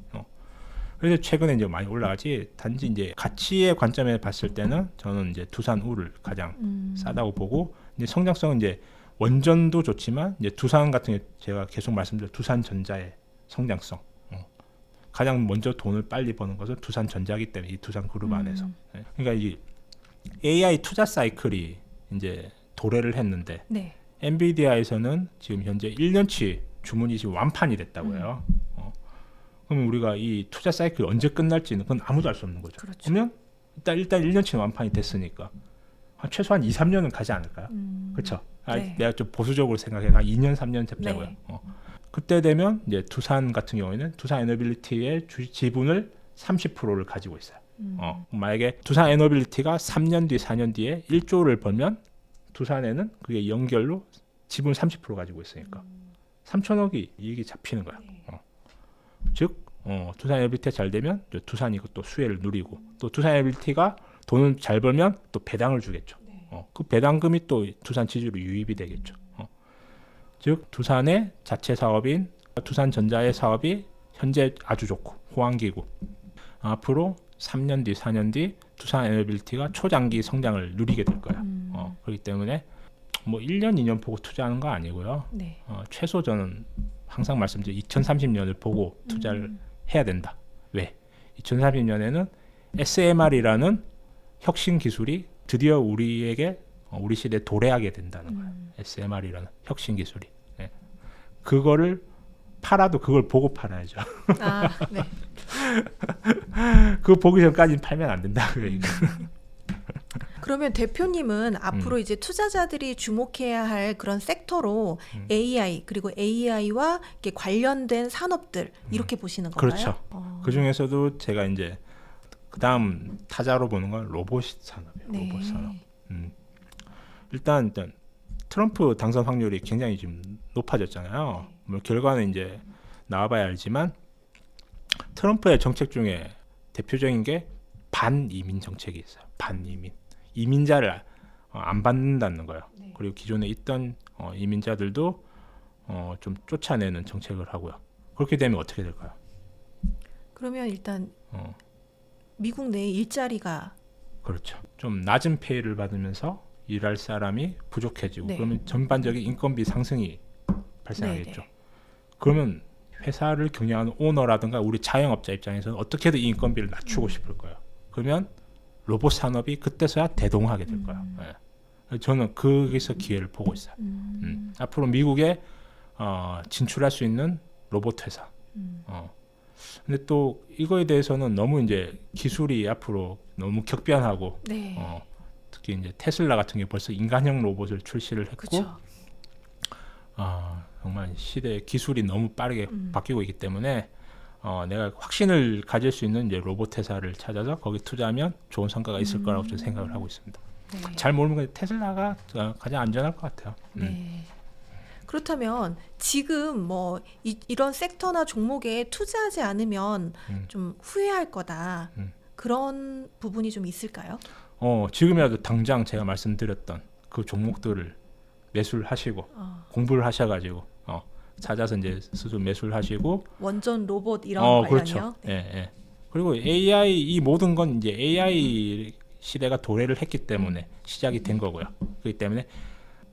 그래서 최근에 이제 많이 올라가지. 단지 이제 가치의 관점에 봤을 때는 저는 이제 두산우를 가장 싸다고 보고 이제 성장성은 이제 원전도 좋지만 이제 두산 같은 게 제가 계속 말씀드린 두산전자의 성장성. 가장 먼저 돈을 빨리 버는 것은 두산전자이기 때문에 이 두산그룹 안에서. 그러니까 이 AI 투자 사이클이 이제 도래를 했는데 네. 엔비디아에서는 지금 현재 1년치 주문이 지금 완판이 됐다고 해요. 그러면 우리가 이 투자 사이클이 언제 끝날지는 그건 아무도 알 수 없는 거죠. 그렇죠. 그러면 일단 1년치는 완판이 됐으니까 최소한 2, 3년은 가지 않을까요? 그렇죠. 네. 내가 좀 보수적으로 생각해. 한 2년, 3년 잡자고요. 네. 그때 되면 이제 두산 같은 경우에는 두산 에너빌리티의 지분을 30%를 가지고 있어요. 만약에 두산 에너빌리티가 3년 뒤, 4년 뒤에 1조를 벌면 두산에는 그게 연결로 지분 30% 가지고 있으니까 3천억이 이익이 잡히는 거야. 즉 두산 에너빌리티가 잘 되면 두산이 또 수혜를 누리고 또 두산 에너빌리티가 돈을 잘 벌면 또 배당을 주겠죠. 그 배당금이 또 두산 지주로 유입이 되겠죠. 즉 두산의 자체 사업인 두산전자의 사업이 현재 아주 좋고 호황기고 앞으로 3년 뒤, 4년 뒤 두산 에너빌리티가 초장기 성장을 누리게 될 거야. 그렇기 때문에 뭐 1년, 2년 보고 투자하는 거 아니고요. 네. 최소 저는 항상 말씀드린 2030년을 보고 투자를 해야 된다. 왜? 2030년에는 SMR이라는 혁신 기술이 드디어 우리에게 우리 시대에 도래하게 된다는 거예요. SMR이라는 혁신 기술이. 네. 그거를 팔아도 그걸 보고 팔아야죠. 아, 네. 그거 보기 전까지는 팔면 안 된다. 그러면 대표님은 앞으로 이제 투자자들이 주목해야 할 그런 섹터로 AI 그리고 AI와 관련된 산업들 이렇게 보시는 건가요? 그렇죠. 그 중에서도 제가 이제 그다음 타자로 보는 건 로봇 산업이에요. 네. 로봇 산업. 일단 트럼프 당선 확률이 굉장히 지금 높아졌잖아요. 뭐 결과는 이제 나와봐야 알지만 트럼프의 정책 중에 대표적인 게 반이민 정책이 있어요. 반이민. 이민자를 안 받는다는 거예요. 그리고 기존에 있던 이민자들도 좀 쫓아내는 정책을 하고요. 그렇게 되면 어떻게 될까요? 그러면 일단 미국 내 일자리가 그렇죠. 좀 낮은 페이를 받으면서 일할 사람이 부족해지고 네. 그러면 전반적인 인건비 상승이 발생하겠죠. 네, 네. 그러면 회사를 경영하는 오너라든가 우리 자영업자 입장에서는 어떻게든 이 인건비를 낮추고 싶을 거예요. 그러면 로봇 산업이 그때서야 대동하게 될 거예요. 네. 저는 거기서 기회를 보고 있어요. 앞으로 미국에 진출할 수 있는 로봇 회사. 근데 또 이거에 대해서는 너무 이제 기술이 앞으로 너무 격변하고 네. 특히 이제 테슬라 같은 게 벌써 인간형 로봇을 출시를 했고 그렇죠. 정말 시대의 기술이 너무 빠르게 바뀌고 있기 때문에 내가 확신을 가질 수 있는 이제 로봇 회사를 찾아서 거기 투자하면 좋은 성과가 있을 거라고 저는 생각을 하고 있습니다. 네. 잘 모르면 테슬라가 가장 안전할 것 같아요. 네. 그렇다면 지금 뭐 이런 섹터나 종목에 투자하지 않으면 좀 후회할 거다. 그런 부분이 좀 있을까요? 지금이라도 당장 제가 말씀드렸던 그 종목들을 매수를 하시고 공부를 하셔가지고 찾아서 이제 스스로 매수를 하시고 원전 로봇 이런 관련이요? 그렇죠. 네. 예. 그리고 AI 이 모든 건 이제 AI 시대가 도래를 했기 때문에 시작이 된 거고요. 그렇기 때문에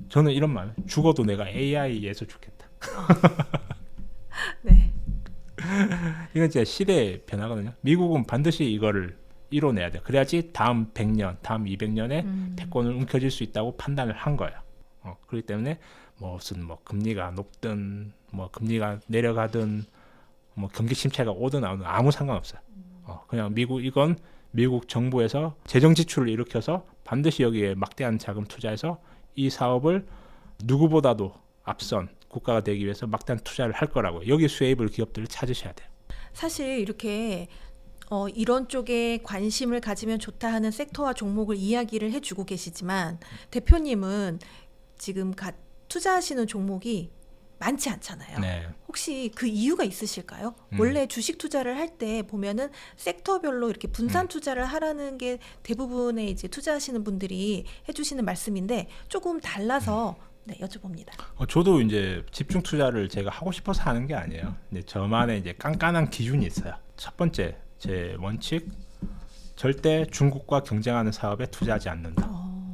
저는 이런 말, 죽어도 내가 AI에서 죽겠다. 네. 이건 진짜 시대의 변화거든요. 미국은 반드시 이거를 이뤄내야 돼요. 그래야지 다음 100년, 다음 200년에 패권을 움켜쥘 수 있다고 판단을 한 거예요. 그렇기 때문에 무슨 금리가 높든 금리가 내려가든 경기 침체가 오든 안 오든 아무 상관없어요. 그냥 이건 미국 정부에서 재정 지출을 일으켜서 반드시 여기에 막대한 자금 투자해서 이 사업을 누구보다도 앞선 국가가 되기 위해서 막대한 투자를 할 거라고요. 여기 수혜입을 기업들을 찾으셔야 돼요. 사실 이렇게 이런 쪽에 관심을 가지면 좋다 하는 섹터와 종목을 이야기를 해주고 계시지만 대표님은 지금 투자하시는 종목이 많지 않잖아요. 네. 혹시 그 이유가 있으실까요? 원래 주식 투자를 할 때 보면은 섹터별로 이렇게 분산 투자를 하라는 게 대부분의 이제 투자하시는 분들이 해주시는 말씀인데 조금 달라서 네, 여쭤봅니다. 저도 이제 집중 투자를 제가 하고 싶어서 하는 게 아니에요. 근데 저만의 이제 깐깐한 기준이 있어요. 첫 번째 제 원칙, 절대 중국과 경쟁하는 사업에 투자하지 않는다.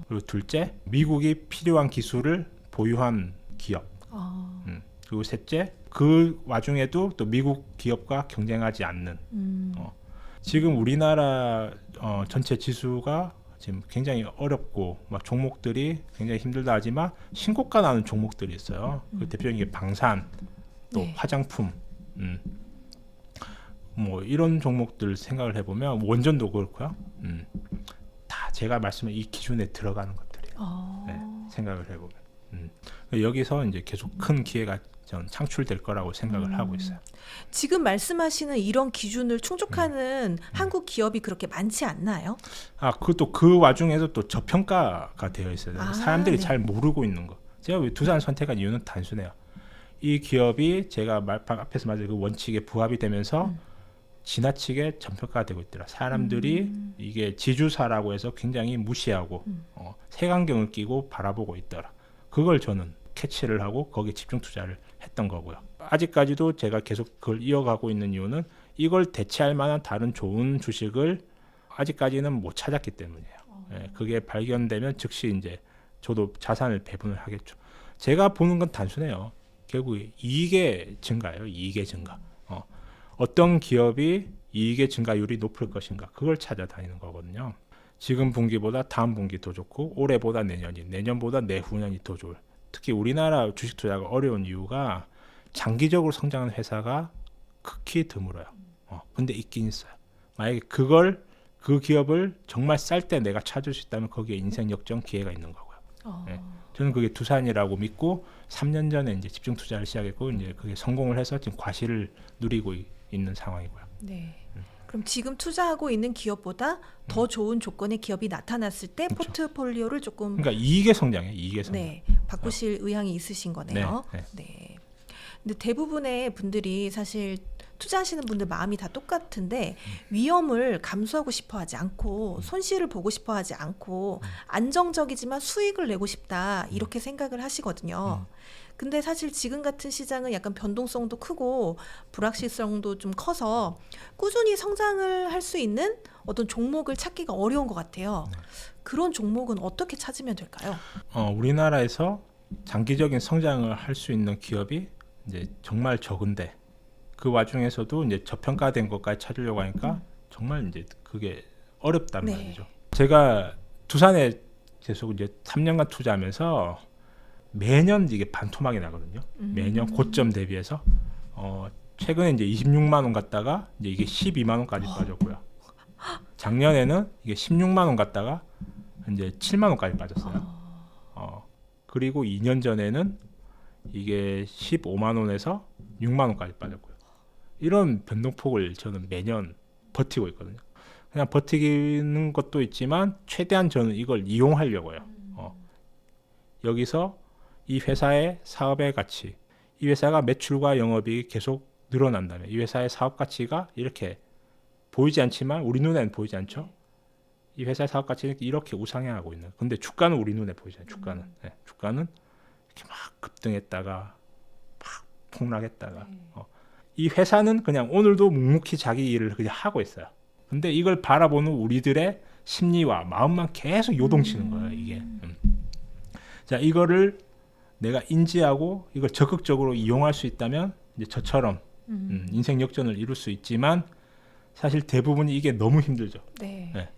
그리고 둘째, 미국이 필요한 기술을 보유한 기업. 그리고 셋째, 그 와중에도 또 미국 기업과 경쟁하지 않는. 지금 우리나라 전체 지수가 지금 굉장히 어렵고 종목들이 굉장히 힘들다 하지만 신고가 나는 종목들이 있어요. 그 대표적인 게 방산, 또 네. 화장품. 뭐 이런 종목들 생각을 해보면 원전도 그렇고요. 다 제가 말씀한 이 기준에 들어가는 것들이에요. 네, 생각을 해보면 여기서 이제 계속 큰 기회가 전 창출될 거라고 생각을 하고 있어요. 지금 말씀하시는 이런 기준을 충족하는 한국 기업이 그렇게 많지 않나요? 그것도 그 와중에도 또 저평가가 되어 있어요. 사람들이 네. 잘 모르고 있는 거. 제가 왜 두산 선택한 이유는 단순해요. 이 기업이 제가 앞에서 말한 그 원칙에 부합이 되면서 지나치게 저평가가 되고 있더라. 사람들이 이게 지주사라고 해서 굉장히 무시하고 색안경을 끼고 바라보고 있더라. 그걸 저는 캐치를 하고 거기에 집중 투자를 했던 거고요. 아직까지도 제가 계속 그걸 이어가고 있는 이유는 이걸 대체할 만한 다른 좋은 주식을 아직까지는 못 찾았기 때문이에요. 그게 발견되면 즉시 이제 저도 자산을 배분을 하겠죠. 제가 보는 건 단순해요. 결국 이익의 증가예요. 이익의 증가. 어떤 기업이 이익의 증가율이 높을 것인가 그걸 찾아다니는 거거든요. 지금 분기보다 다음 분기 더 좋고 올해보다 내년이, 내년보다 내후년이 더 좋을. 특히 우리나라 주식 투자가 어려운 이유가 장기적으로 성장하는 회사가 극히 드물어요. 근데 있긴 있어요. 만약에 그 기업을 정말 쌀 때 내가 찾을 수 있다면 거기에 인생 역전 기회가 있는 거고요. 네. 저는 그게 두산이라고 믿고 3년 전에 이제 집중 투자를 시작했고 이제 그게 성공을 해서 지금 과실을 누리고 있는 상황이고요. 네. 그럼 지금 투자하고 있는 기업보다 더 좋은 조건의 기업이 나타났을 때 그렇죠. 포트폴리오를 조금 그러니까 이익의 성장이에요. 이익의 성장. 네, 바꾸실 의향이 있으신 거네요. 네. 네. 근데 대부분의 분들이 사실 투자하시는 분들 마음이 다 똑같은데 위험을 감수하고 싶어 하지 않고 손실을 보고 싶어 하지 않고 안정적이지만 수익을 내고 싶다 이렇게 생각을 하시거든요. 근데 사실 지금 같은 시장은 약간 변동성도 크고 불확실성도 좀 커서 꾸준히 성장을 할 수 있는 어떤 종목을 찾기가 어려운 것 같아요. 그런 종목은 어떻게 찾으면 될까요? 우리나라에서 장기적인 성장을 할 수 있는 기업이 이제 정말 적은데 그 와중에서도 이제 저평가된 것까지 찾으려고 하니까 정말 이제 그게 어렵단 네. 말이죠. 제가 두산에 계속 이제 3년간 투자하면서 매년 이게 반토막이 나거든요. 매년 고점 대비해서 최근에 이제 26만 원 갔다가 이제 이게 12만 원까지 빠졌고요. 작년에는 이게 16만 원 갔다가 이제 7만 원까지 빠졌어요. 그리고 2년 전에는 이게 15만 원에서 6만 원까지 빠졌고요. 이런 변동폭을 저는 매년 버티고 있거든요. 그냥 버티는 것도 있지만 최대한 저는 이걸 이용하려고요. 여기서 이 회사의 사업의 가치, 이 회사가 매출과 영업이익이 계속 늘어난다면 이 회사의 사업 가치가 이렇게 보이지 않지만 우리 눈에는 보이지 않죠. 이 회사의 사업 가치는 이렇게 우상향하고 있는. 근데 주가는 우리 눈에 보이잖아요. 주가는 이렇게 막 급등했다가 막 폭락했다가 이 회사는 그냥 오늘도 묵묵히 자기 일을 그냥 하고 있어요. 근데 이걸 바라보는 우리들의 심리와 마음만 계속 요동치는 거예요. 이게. 자, 이거를 내가 인지하고 이걸 적극적으로 이용할 수 있다면 이제 저처럼 인생 역전을 이룰 수 있지만 사실 대부분이 이게 너무 힘들죠. 네.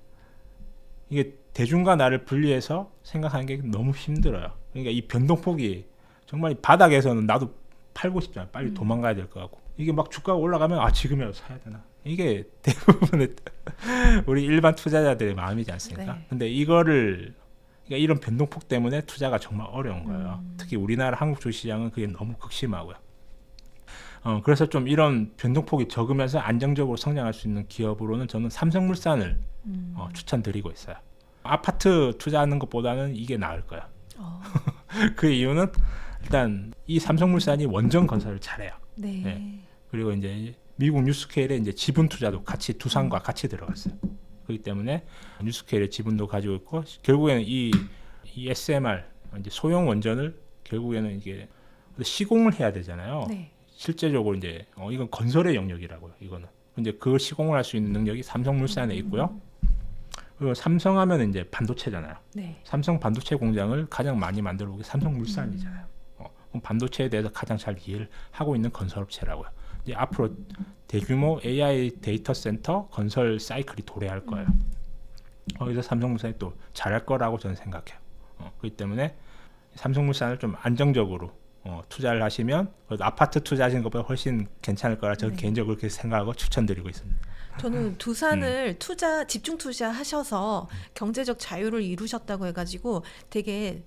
이게 대중과 나를 분리해서 생각하는 게 너무 힘들어요. 그러니까 이 변동폭이 정말 바닥에서는 나도 팔고 싶잖아요. 빨리 도망가야 될 것 같고 이게 막 주가가 올라가면 지금이라도 사야 되나? 이게 대부분의 우리 일반 투자자들의 마음이지 않습니까? 네. 근데 그러니까 이런 변동폭 때문에 투자가 정말 어려운 거예요. 특히 우리나라 한국 주식시장은 그게 너무 극심하고요. 그래서 좀 이런 변동폭이 적으면서 안정적으로 성장할 수 있는 기업으로는 저는 삼성물산을 추천드리고 있어요. 아파트 투자하는 것보다는 이게 나을 거야. 그 이유는 일단 이 삼성물산이 원전 건설을 잘해요. 네. 네. 그리고 이제 미국 뉴스케일에 이제 지분 투자도 같이 두산과 같이 들어갔어요. 그렇기 때문에 뉴스케일의 지분도 가지고 있고 결국에는 이 SMR 이제 소형 원전을 결국에는 이게 시공을 해야 되잖아요. 네. 실제적으로 이제 이건 건설의 영역이라고요. 이거는 근데 그걸 시공을 할 수 있는 능력이 삼성물산에 있고요. 그리고 삼성하면 이제 반도체잖아요. 네. 삼성 반도체 공장을 가장 많이 만들어 온 게 삼성물산이잖아요. 그럼 반도체에 대해서 가장 잘 이해를 하고 있는 건설업체라고요. 이제 앞으로 대규모 AI 데이터 센터 건설 사이클이 도래할 거예요. 거기서 삼성물산이 또 잘할 거라고 저는 생각해요. 그렇기 때문에 삼성물산을 좀 안정적으로 투자를 하시면 그래도 아파트 투자하시는 것보다 훨씬 괜찮을 거라 저는 네. 개인적으로 그렇게 생각하고 추천드리고 있습니다. 저는 두산을 집중 투자하셔서 경제적 자유를 이루셨다고 해가지고 되게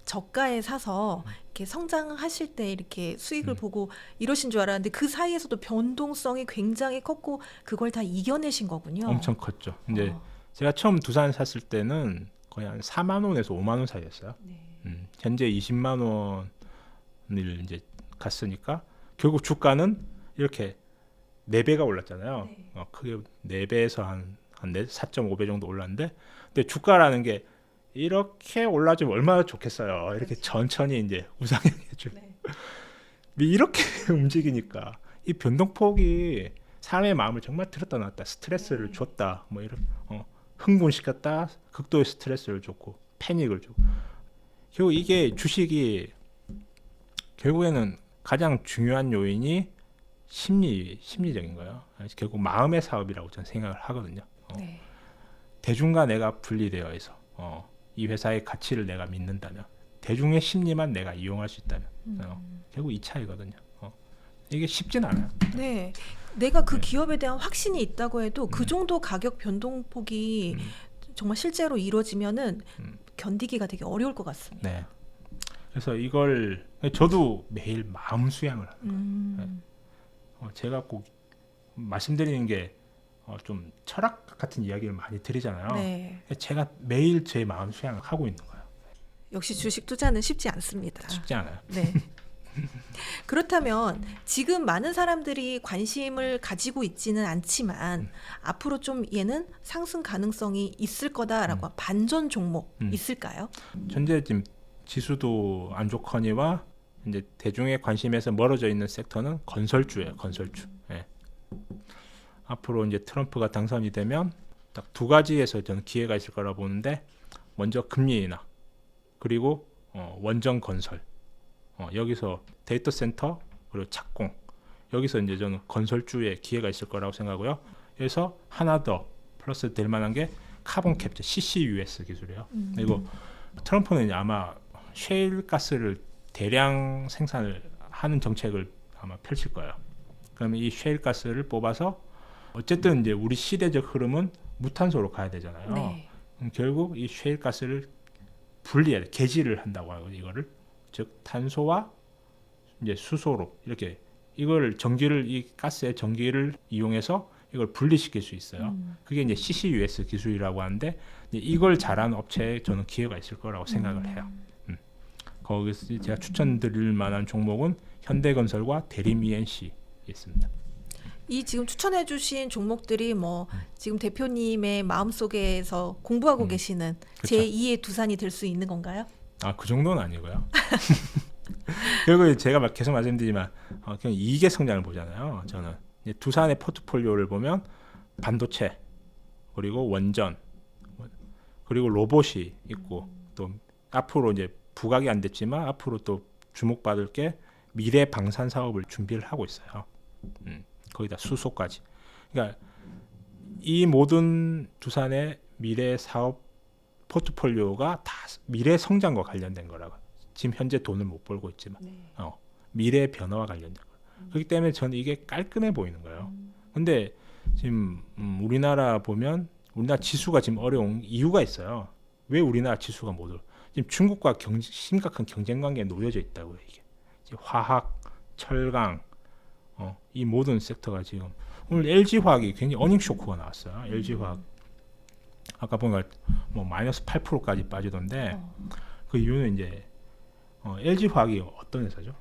저가에 사서 이렇게 성장하실 때 이렇게 수익을 보고 이러신 줄 알았는데 그 사이에서도 변동성이 굉장히 컸고 그걸 다 이겨내신 거군요. 엄청 컸죠. 이제 어. 제가 처음 두산 샀을 때는 거의 한 4만 원에서 5만 원 사이였어요. 네. 현재 20만 원을 이제 갔으니까 결국 주가는 이렇게 4배가 올랐잖아요. 네. 크게 4배에서 한 4.5배 정도 올랐는데 근데 주가라는 게 이렇게 올라주면 얼마나 좋겠어요. 이렇게 그렇죠. 천천히 이제 우상향해주고 네. 이렇게 움직이니까 이 변동폭이 사람의 마음을 정말 들었다 놨다 스트레스를 네. 줬다 뭐 이런 흥분시켰다 극도의 스트레스를 줬고 패닉을 주고 결국 이게 주식이 결국에는 가장 중요한 요인이 심리적인 거예요. 결국 마음의 사업이라고 저는 생각을 하거든요. 네. 대중과 내가 분리되어 있어 이 회사의 가치를 내가 믿는다면 대중의 심리만 내가 이용할 수 있다면 결국 이 차이거든요. 이게 쉽진 않아요. 네. 내가 그 네. 기업에 대한 확신이 있다고 해도 그 정도 가격 변동폭이 정말 실제로 이루어지면은 견디기가 되게 어려울 것 같습니다. 네. 그래서 이걸 저도 매일 마음 수양을 합니다. 음. 제가 꼭 말씀드리는 게 좀 철학 같은 이야기를 많이 드리잖아요. 네. 제가 매일 제 마음 수양을 하고 있는 거예요. 역시 주식 투자는 쉽지 않습니다. 쉽지 않아요. 네. 그렇다면 지금 많은 사람들이 관심을 가지고 있지는 않지만 앞으로 좀 얘는 상승 가능성이 있을 거다라고 반전 종목 있을까요? 현재 지금 지수도 안 좋거니와 이제 대중의 관심에서 멀어져 있는 섹터는 건설주예요. 건설주. 예. 앞으로 이제 트럼프가 당선이 되면 딱 2가지에서 저는 기회가 있을 거라 보는데 먼저 금리 인하 그리고 원전 건설 여기서 데이터 센터 그리고 착공 여기서 이제 저는 건설주에 기회가 있을 거라고 생각하고요. 그래서 하나 더 플러스 될 만한 게 카본 캡처 CCUS 기술이에요. 그리고 트럼프는 이제 아마 셰일 가스를 대량 생산을 하는 정책을 아마 펼칠 거예요. 그러면 이 셰일 가스를 뽑아서 어쨌든 이제 우리 시대적 흐름은 무탄소로 가야 되잖아요. 네. 결국 이 셰일 가스를 분리해야 돼. 개지를 한다고 하고 이거를 즉 탄소와 이제 수소로 이렇게 이걸 이 가스의 전기를 이용해서 이걸 분리시킬 수 있어요. 그게 이제 CCUS 기술이라고 하는데 이걸 잘하는 업체에 저는 기회가 있을 거라고 생각을 해요. 거기서 제가 추천드릴 만한 종목은 현대건설과 대림 ENC 있습니다. 이 지금 추천해 주신 종목들이 뭐 지금 대표님의 마음속에서 공부하고 계시는 그쵸. 제2의 두산이 될 수 있는 건가요? 그 정도는 아니고요. 결국 제가 계속 말씀드리지만 그냥 이익의 성장을 보잖아요. 저는 이제 두산의 포트폴리오를 보면 반도체 그리고 원전 그리고 로봇이 있고 또 앞으로 이제 부각이 안 됐지만 앞으로 또 주목받을 게 미래 방산 사업을 준비를 하고 있어요. 거기다 수소까지. 그러니까 이 모든 두산의 미래 사업 포트폴리오가 다 미래 성장과 관련된 거라고. 지금 현재 돈을 못 벌고 있지만 미래 변화와 관련된 거. 그렇기 때문에 저는 이게 깔끔해 보이는 거예요. 근데 지금 우리나라 보면 우리나라 지수가 지금 어려운 이유가 있어요. 왜 우리나라 지수가 못 올라? 지금 중국과 심각한 경쟁 관계에 놓여져 있다고요. 이게 화학, 철강, 이 모든 섹터가 지금 오늘 LG화학이 굉장히 어닝 쇼크가 나왔어요. LG화학 아까 보니까 뭐 마이너스 8%까지 빠지던데 그 이유는 이제 LG화학이 어떤 회사죠?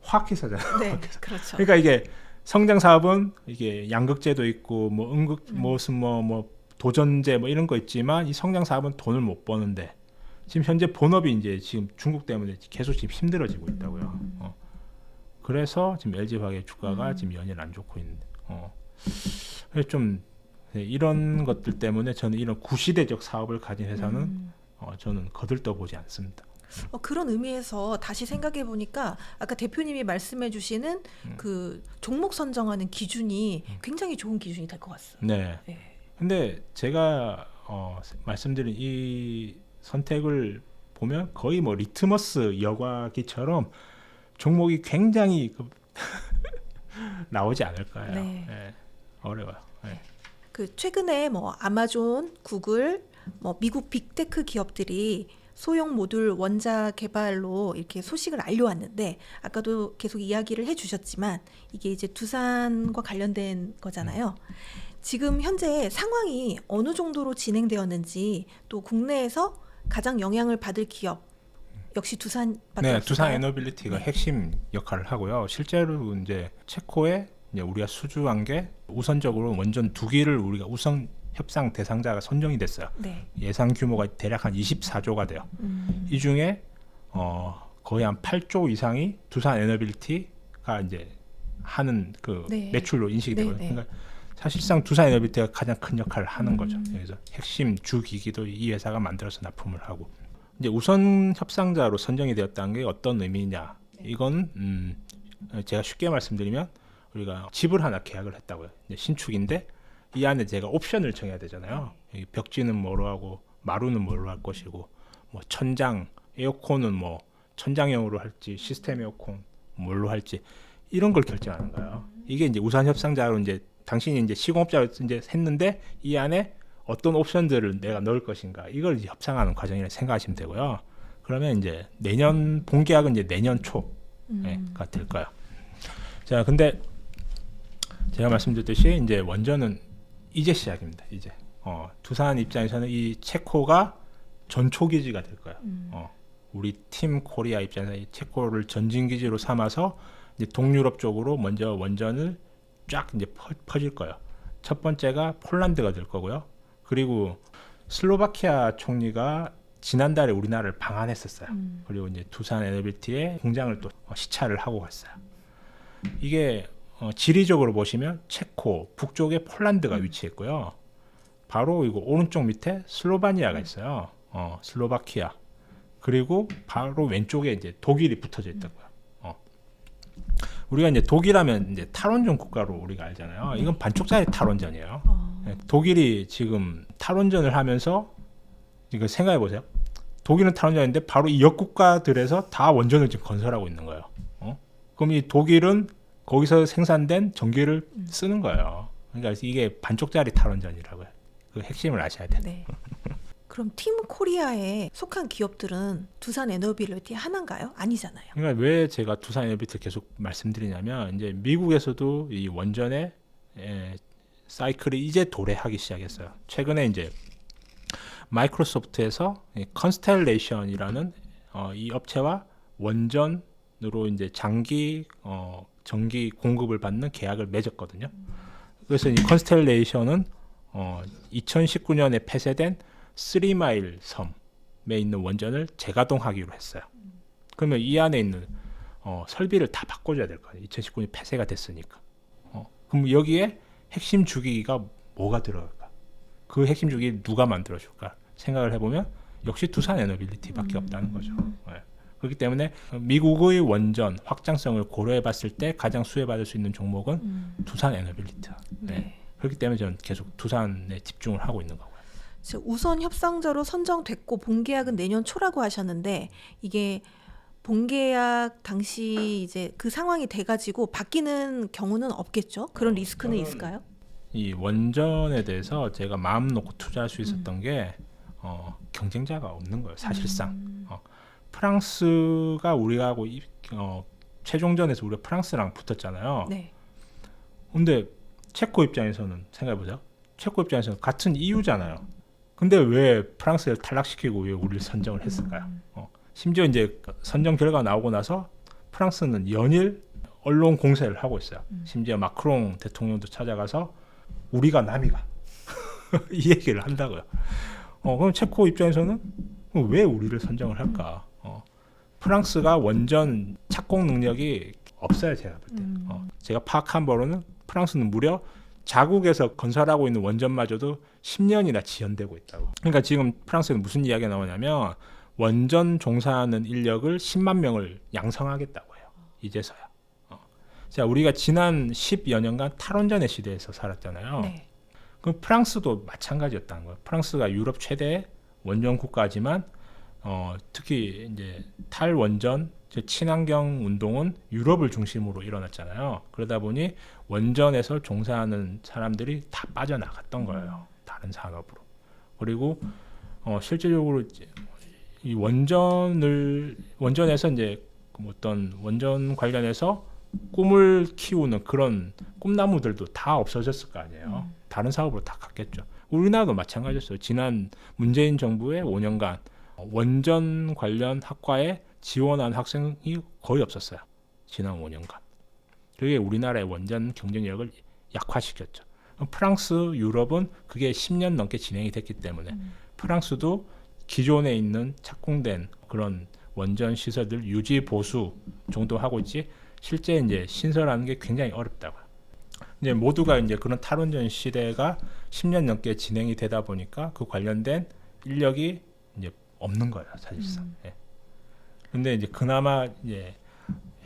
화학회사잖아요. 네, 그렇죠. 그러니까 이게 성장 사업은 이게 양극재도 있고 뭐 무슨 뭐 도전제 뭐 이런 거 있지만 이 성장 사업은 돈을 못 버는데 지금 현재 본업이 이제 지금 중국 때문에 계속 지금 힘들어지고 있다고요. 그래서 지금 LG화학의 주가가 지금 연일 안 좋고 있는데 그래서 좀 이런 것들 때문에 저는 이런 구시대적 사업을 가진 회사는 저는 거들떠 보지 않습니다. 그런 의미에서 다시 생각해 보니까 아까 대표님이 말씀해 주시는 그 종목 선정하는 기준이 굉장히 좋은 기준이 될 것 같습니다. 네. 네. 근데 제가 말씀드린 이 선택을 보면 거의 뭐 리트머스 여과기처럼 종목이 굉장히 나오지 않을 거예요. 네. 예, 어려워요. 예. 그 최근에 뭐 아마존, 구글, 뭐 미국 빅테크 기업들이 소형 모듈 원자 개발로 이렇게 소식을 알려왔는데 아까도 계속 이야기를 해주셨지만 이게 이제 두산과 관련된 거잖아요. 지금 현재 상황이 어느 정도로 진행되었는지 또 국내에서 가장 영향을 받을 기업 역시 두산밖에 네, 없을까요? 두산 에너빌리티가 네. 핵심 역할을 하고요. 실제로 이제 체코에 이제 우리가 수주한 게 우선적으로 원전 2기를 우리가 우선 협상 대상자가 선정이 됐어요. 네. 예상 규모가 대략 한 24조가 돼요. 이 중에 거의 한 8조 이상이 두산 에너빌리티가 이제 하는 그 네. 매출로 인식이 네, 되거든요. 네. 그러니까 사실상 두산 에너빌리티가 가장 큰 역할을 하는 거죠. 그래서 핵심 주기기도 이 회사가 만들어서 납품을 하고 이제 우선 협상자로 선정이 되었다는 게 어떤 의미냐? 이건 제가 쉽게 말씀드리면 우리가 집을 하나 계약을 했다고요. 이제 신축인데 이 안에 제가 옵션을 정해야 되잖아요. 여기 벽지는 뭐로 하고 마루는 뭐로 할 것이고 뭐 천장, 에어컨은 뭐 천장형으로 할지 시스템 에어컨 뭘로 할지 이런 걸 결정하는 거예요. 이게 이제 우선 협상자로 이제 당신이 이제 시공업자로 이제 했는데 이 안에 어떤 옵션들을 내가 넣을 것인가 이걸 이제 협상하는 과정이라 생각하시면 되고요. 그러면 이제 내년 본계약은 이제 내년 초가 될 거예요. 자, 근데 제가 말씀드렸듯이 이제 원전은 이제 시작입니다. 이제 두산 입장에서는 이 체코가 전초 기지가 될 거예요. 우리 팀 코리아 입장에서 이 체코를 전진 기지로 삼아서 이제 동유럽 쪽으로 먼저 원전을 쫙 이제 퍼질 거예요. 첫 번째가 폴란드가 될 거고요. 그리고 슬로바키아 총리가 지난달에 우리나라를 방한했었어요. 그리고 이제 두산 에너빌티에 공장을 또 시찰을 하고 갔어요. 이게 지리적으로 보시면 체코 북쪽에 폴란드가 위치했고요. 바로 이거 오른쪽 밑에 슬로바니아가 있어요. 슬로바키아. 그리고 바로 왼쪽에 이제 독일이 붙어져 있다고요. 우리가 이제 독일하면 이제 탈원전 국가로 우리가 알잖아요. 이건 반쪽짜리 탈원전이에요. 네, 독일이 지금 탈원전을 하면서 이거 생각해 보세요. 독일은 탈원전인데 바로 이 역국가들에서 다 원전을 지금 건설하고 있는 거예요. 그럼 이 독일은 거기서 생산된 전기를 쓰는 거예요. 그러니까 이게 반쪽짜리 탈원전이라고요. 그 핵심을 아셔야 돼요. 네. 그럼 팀 코리아에 속한 기업들은 두산 에너빌리티 하나인가요? 아니잖아요. 그러니까 왜 제가 두산 에너빌리티를 계속 말씀드리냐면 이제 미국에서도 이 원전의 사이클이 이제 도래하기 시작했어요. 최근에 이제 마이크로소프트에서 컨스텔레이션이라는 이 업체와 원전으로 이제 장기 전기 공급을 받는 계약을 맺었거든요. 그래서 이 컨스텔레이션은 2019년에 폐쇄된 3마일 섬에 있는 원전을 재가동하기로 했어요. 그러면 이 안에 있는 설비를 다 바꿔줘야 될 거예요. 2019년 폐쇄가 됐으니까. 그럼 여기에 핵심 주기가 뭐가 들어갈까? 그 핵심 주기 누가 만들어줄까? 생각을 해보면 역시 두산 에너빌리티밖에 없다는 거죠. 네. 그렇기 때문에 미국의 원전 확장성을 고려해봤을 때 가장 수혜받을 수 있는 종목은 두산 에너빌리티다. 네. 네. 그렇기 때문에 저는 계속 두산에 집중을 하고 있는 거고요. 우선 협상자로 선정됐고 본계약은 내년 초라고 하셨는데 이게 본계약 당시 이제 그 상황이 돼가지고 바뀌는 경우는 없겠죠? 그런 리스크는 있을까요? 이 원전에 대해서 제가 마음 놓고 투자할 수 있었던 게 경쟁자가 없는 거예요. 사실상 프랑스가 우리하고 최종전에서 우리가 프랑스랑 붙었잖아요. 네. 근데 체코 입장에서는 생각해보세요. 체코 입장에서는 같은 EU잖아요. 근데 왜 프랑스를 탈락시키고 왜 우리를 선정을 했을까요? 심지어 이제 선정 결과가 나오고 나서 프랑스는 연일 언론 공세를 하고 있어요. 심지어 마크롱 대통령도 찾아가서 우리가 남이가 이 얘기를 한다고요. 그럼 체코 입장에서는 왜 우리를 선정을 할까? 프랑스가 원전 착공 능력이 없어요. 제가 볼 때. 제가 파악한 바로는 프랑스는 무려 자국에서 건설하고 있는 원전마저도 10년이나 지연되고 있다고. 그러니까 지금 프랑스에는 무슨 이야기가 나오냐면 원전 종사하는 인력을 10만 명을 양성하겠다고 해요. 이제서야. 자, 우리가 지난 10여 년간 탈원전의 시대에서 살았잖아요. 네. 그럼 프랑스도 마찬가지였다는 거예요. 프랑스가 유럽 최대 원전 국가지만 특히 이제 탈원전 친환경 운동은 유럽을 중심으로 일어났잖아요. 그러다 보니 원전에서 종사하는 사람들이 다 빠져나갔던 거예요. 다른 산업으로. 그리고 실제적으로 이 원전에서 이제 어떤 원전 관련해서 꿈을 키우는 그런 꿈나무들도 다 없어졌을 거 아니에요. 다른 사업으로 다 갔겠죠. 우리나라도 마찬가지였어요. 지난 문재인 정부의 5년간 원전 관련 학과에 지원한 학생이 거의 없었어요. 지난 5년간. 그게 우리나라의 원전 경쟁력을 약화시켰죠. 프랑스, 유럽은 그게 10년 넘게 진행이 됐기 때문에 프랑스도 기존에 있는 착공된 그런 원전 시설들 유지 보수 정도 하고 있지 실제 이제 신설하는 게 굉장히 어렵다고요. 이제 모두가 이제 그런 탈원전 시대가 10년 넘게 진행이 되다 보니까 그 관련된 인력이 이제 없는 거예요, 사실상. 예. 근데 이제 그나마 이제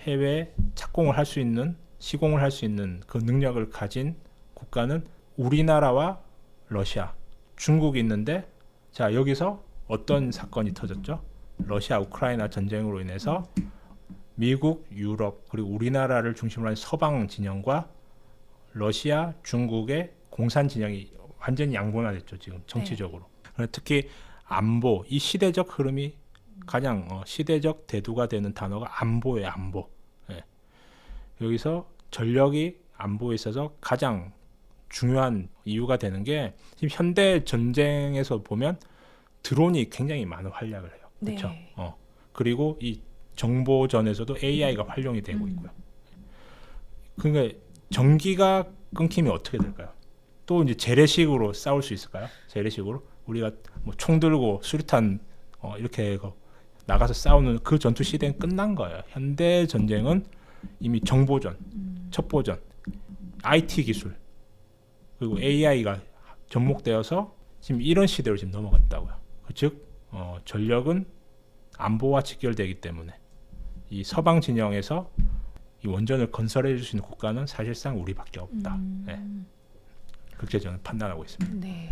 해외 착공을 할 수 있는 시공을 할 수 있는 그 능력을 가진 국가는 우리나라와 러시아, 중국이 있는데 자 여기서 어떤 사건이 터졌죠? 러시아 우크라이나 전쟁으로 인해서 미국, 유럽 그리고 우리나라를 중심으로 한 서방 진영과 러시아, 중국의 공산 진영이 완전히 양분화됐죠. 지금 정치적으로. 네. 특히 안보, 이 시대적 흐름이 가장 시대적 대두가 되는 단어가 안보예요. 안보. 예. 여기서 전력이 안보에 있어서 가장 중요한 이유가 되는 게 지금 현대 전쟁에서 보면 드론이 굉장히 많은 활약을 해요. 그렇죠? 네. 그리고 이 정보전에서도 AI가 활용이 되고 있고요. 그러니까 전기가 끊기면 어떻게 될까요? 또 이제 재래식으로 싸울 수 있을까요? 재래식으로 우리가 뭐 총 들고 수류탄 이렇게 나가서 싸우는 그 전투 시대는 끝난 거예요. 현대 전쟁은 이미 정보전, 첩보전, IT 기술 그리고 AI가 접목되어서 지금 이런 시대로 지금 넘어갔다고요. 즉 전력은 안보와 직결되기 때문에 이 서방 진영에서 이 원전을 건설해 줄 수 있는 국가는 사실상 우리밖에 없다. 네. 그렇게 저는 판단하고 있습니다. 네.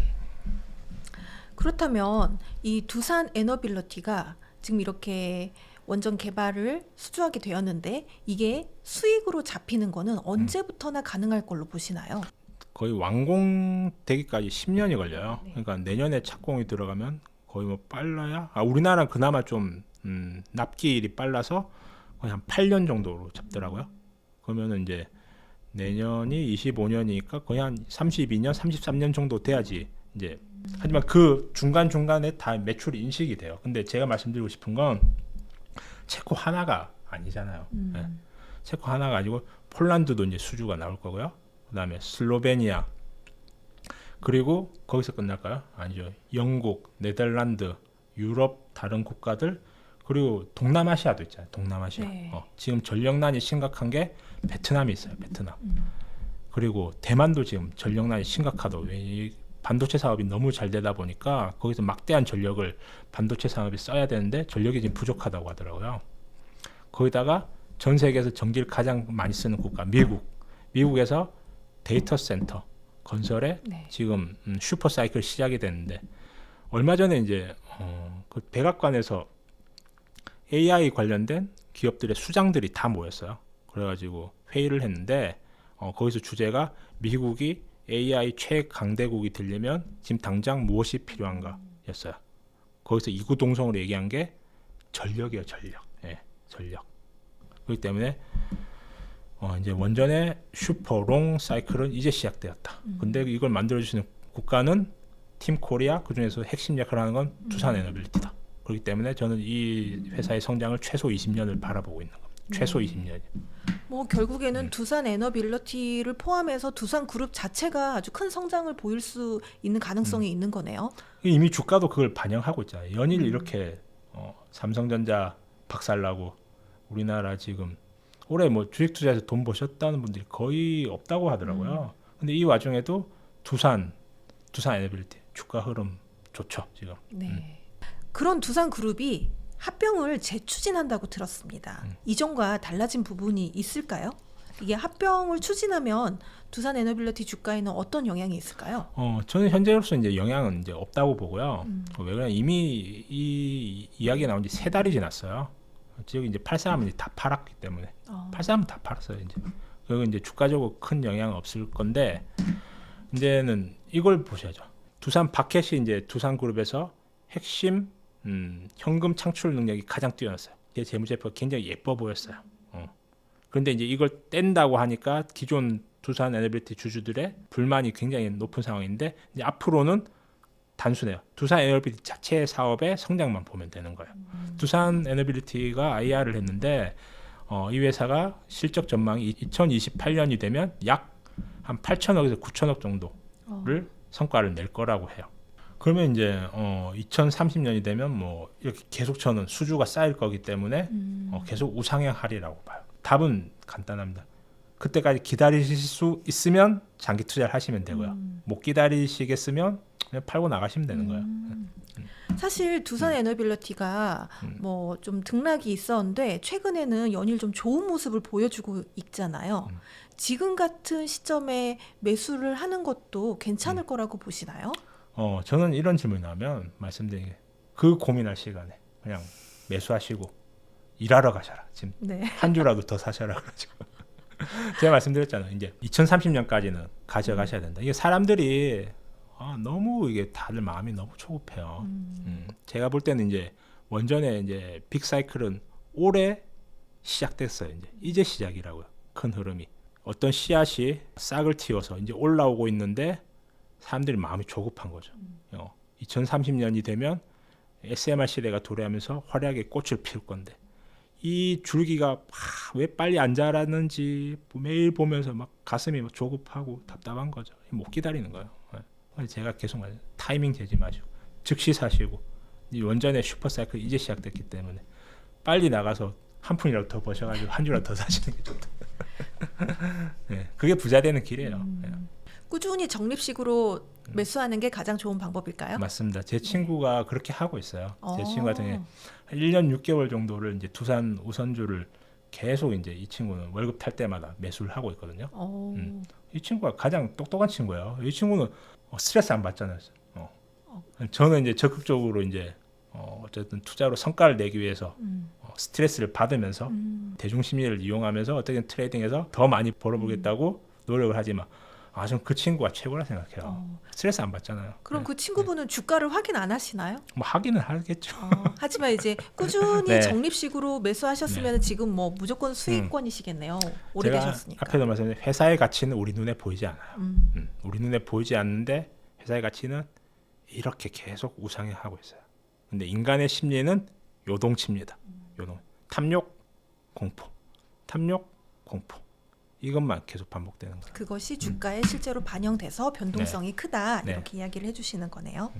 그렇다면 이 두산 에너빌리티가 지금 이렇게 원전 개발을 수주하게 되었는데 이게 수익으로 잡히는 거는 언제부터나 가능할 걸로 보시나요? 거의 완공되기까지 10년이 걸려요. 그러니까 내년에 착공이 들어가면 거의 뭐 빨라야 우리나라는 그나마 좀 납기일이 빨라서 거의 한 8년 정도로 잡더라고요. 그러면은 이제 내년이 25년이니까 거의 한 32년, 33년 정도 돼야지 이제 하지만 그 중간중간에 다 매출이 인식이 돼요. 근데 제가 말씀드리고 싶은 건 체코 하나가 아니잖아요. 네. 체코 하나가 아니고 폴란드도 이제 수주가 나올 거고요. 그다음에 슬로베니아 그리고 거기서 끝날까요? 아니죠. 영국, 네덜란드, 유럽 다른 국가들 그리고 동남아시아도 있잖아요. 동남아시아. 네. 지금 전력난이 심각한 게 베트남이 있어요. 베트남. 그리고 대만도 지금 전력난이 심각하다고. 반도체 사업이 너무 잘 되다 보니까 거기서 막대한 전력을 반도체 산업에 써야 되는데 전력이 지금 부족하다고 하더라고요. 거기다가 전 세계에서 전기를 가장 많이 쓰는 국가 미국에서 데이터 센터 건설에 네. 지금 슈퍼 사이클 시작이 됐는데 얼마 전에 이제 그 백악관에서 AI 관련된 기업들의 수장들이 다 모였어요. 그래가지고 회의를 했는데 거기서 주제가 미국이 AI 최강대국이 되려면 지금 당장 무엇이 필요한가였어요. 거기서 이구동성으로 얘기한 게 전력이에요. 전력. 예, 전력. 그렇기 때문에 이제 원전의 슈퍼롱 사이클은 이제 시작되었다. 근데 이걸 만들어주시는 국가는 팀 코리아 그중에서 핵심 역할을 하는 건 두산 에너빌리티다. 그렇기 때문에 저는 이 회사의 성장을 최소 20년을 바라보고 있는 겁니다. 최소 20년. 뭐 결국에는 두산 에너빌리티를 포함해서 두산 그룹 자체가 아주 큰 성장을 보일 수 있는 가능성이 있는 거네요. 이미 주가도 그걸 반영하고 있잖아요. 연일 이렇게 삼성전자 박살나고 우리나라 지금 올해 뭐 주식 투자해서 돈 버셨다는 분들이 거의 없다고 하더라고요. 근데 이 와중에도 두산 에너빌리티 주가 흐름 좋죠 지금. 네. 그런 두산 그룹이 합병을 재추진한다고 들었습니다. 이전과 달라진 부분이 있을까요? 이게 합병을 추진하면 두산 에너빌리티 주가에는 어떤 영향이 있을까요? 저는 현재로서 이제 영향은 이제 없다고 보고요. 왜 그러냐 이미 이 이야기가 나온 지 3달이 지났어요. 지금 이제 8사람은 이제 다 팔았기 때문에 8사람은 다 팔았어요. 이제 그리고 이제 주가적으로 큰 영향은 없을 건데 이제는 이걸 보셔야죠. 두산 바켓이 이제 두산그룹에서 핵심 현금 창출 능력이 가장 뛰어났어요. 재무제표가 굉장히 예뻐 보였어요. 그런데 이제 이걸 뗀다고 하니까 기존 두산 에너빌리티 주주들의 불만이 굉장히 높은 상황인데 이제 앞으로는 단순해요. 두산 에너빌리티 자체 사업의 성장만 보면 되는 거예요. 두산 에너빌리티가 IR을 했는데 이 회사가 실적 전망이 2028년이 되면 약 한 8천억에서 9천억 정도를 성과를 낼 거라고 해요. 그러면 이제 2030년이 되면 뭐 이렇게 계속 저는 수주가 쌓일 거기 때문에 계속 우상향하리라고 봐요. 답은 간단합니다. 그때까지 기다리실 수 있으면 장기 투자를 하시면 되고요. 못 기다리시겠으면 그냥 팔고 나가시면 되는 거예요. 사실 두산 에너빌리티가 뭐 좀 등락이 있었는데 최근에는 연일 좀 좋은 모습을 보여주고 있잖아요. 지금 같은 시점에 매수를 하는 것도 괜찮을 거라고 보시나요? 저는 이런 질문이 나오면 말씀드린 게 그 고민할 시간에 그냥 매수하시고 일하러 가셔라. 지금 네. 한 주라도 더 사셔라 그러죠. 제가 말씀드렸잖아요. 이제 2030년까지는 가져가셔야 된다. 이게 사람들이 너무 이게 다들 마음이 너무 조급해요. 제가 볼 때는 이제 원전의 이제 빅 사이클은 올해 시작됐어요. 이제 시작이라고요. 큰 흐름이 어떤 씨앗이 싹을 틔워서 이제 올라오고 있는데 사람들이 마음이 조급한 거죠. 2030년이 되면 SMR 시대가 도래하면서 화려하게 꽃을 피울 건데 이 줄기가 왜 빨리 안 자라는지 매일 보면서 막 가슴이 막 조급하고 답답한 거죠. 못 기다리는 거예요. 제가 계속 말해요. 타이밍 재지 마시고 즉시 사시고 이 원전의 슈퍼사이클 이제 시작됐기 때문에 빨리 나가서 한 푼이라도 더 버셔가지고 한 주라도 더 사시는 게 좋다. 네, 그게 부자 되는 길이에요. 꾸준히 적립식으로 매수하는 게 가장 좋은 방법일까요? 맞습니다. 제 친구가 그렇게 하고 있어요. 제 친구 같은 경우에 1년 6개월 정도를 이제 두산 우선주를 계속 이제 이 친구는 월급 탈 때마다 매수를 하고 있거든요. 이 친구가 가장 똑똑한 친구예요. 이 친구는 스트레스 안 받잖아요. 저는 이제 적극적으로 이제 어쨌든 투자로 성과를 내기 위해서 스트레스를 받으면서 대중 심리를 이용하면서 어떻게 트레이딩해서 더 많이 벌어보겠다고 노력을 하지만 전 그 친구가 최고라 생각해요. 스트레스 안 받잖아요. 그럼 그 친구분은 주가를 확인 안 하시나요? 뭐 하기는 하겠죠. 하지만 이제 꾸준히 네. 적립식으로 매수하셨으면 지금 뭐 무조건 수익권이시겠네요. 오래되셨으니까. 제가 앞에도 말씀드린 회사의 가치는 우리 눈에 보이지 않아요. 우리 눈에 보이지 않는데 회사의 가치는 이렇게 계속 우상향하고 있어요. 근데 인간의 심리는 요동칩니다. 탐욕, 공포, 탐욕, 공포. 이것만 계속 반복되는 거예요. 그것이 주가에 실제로 반영돼서 변동성이 크다 이렇게 이야기를 해주시는 거네요.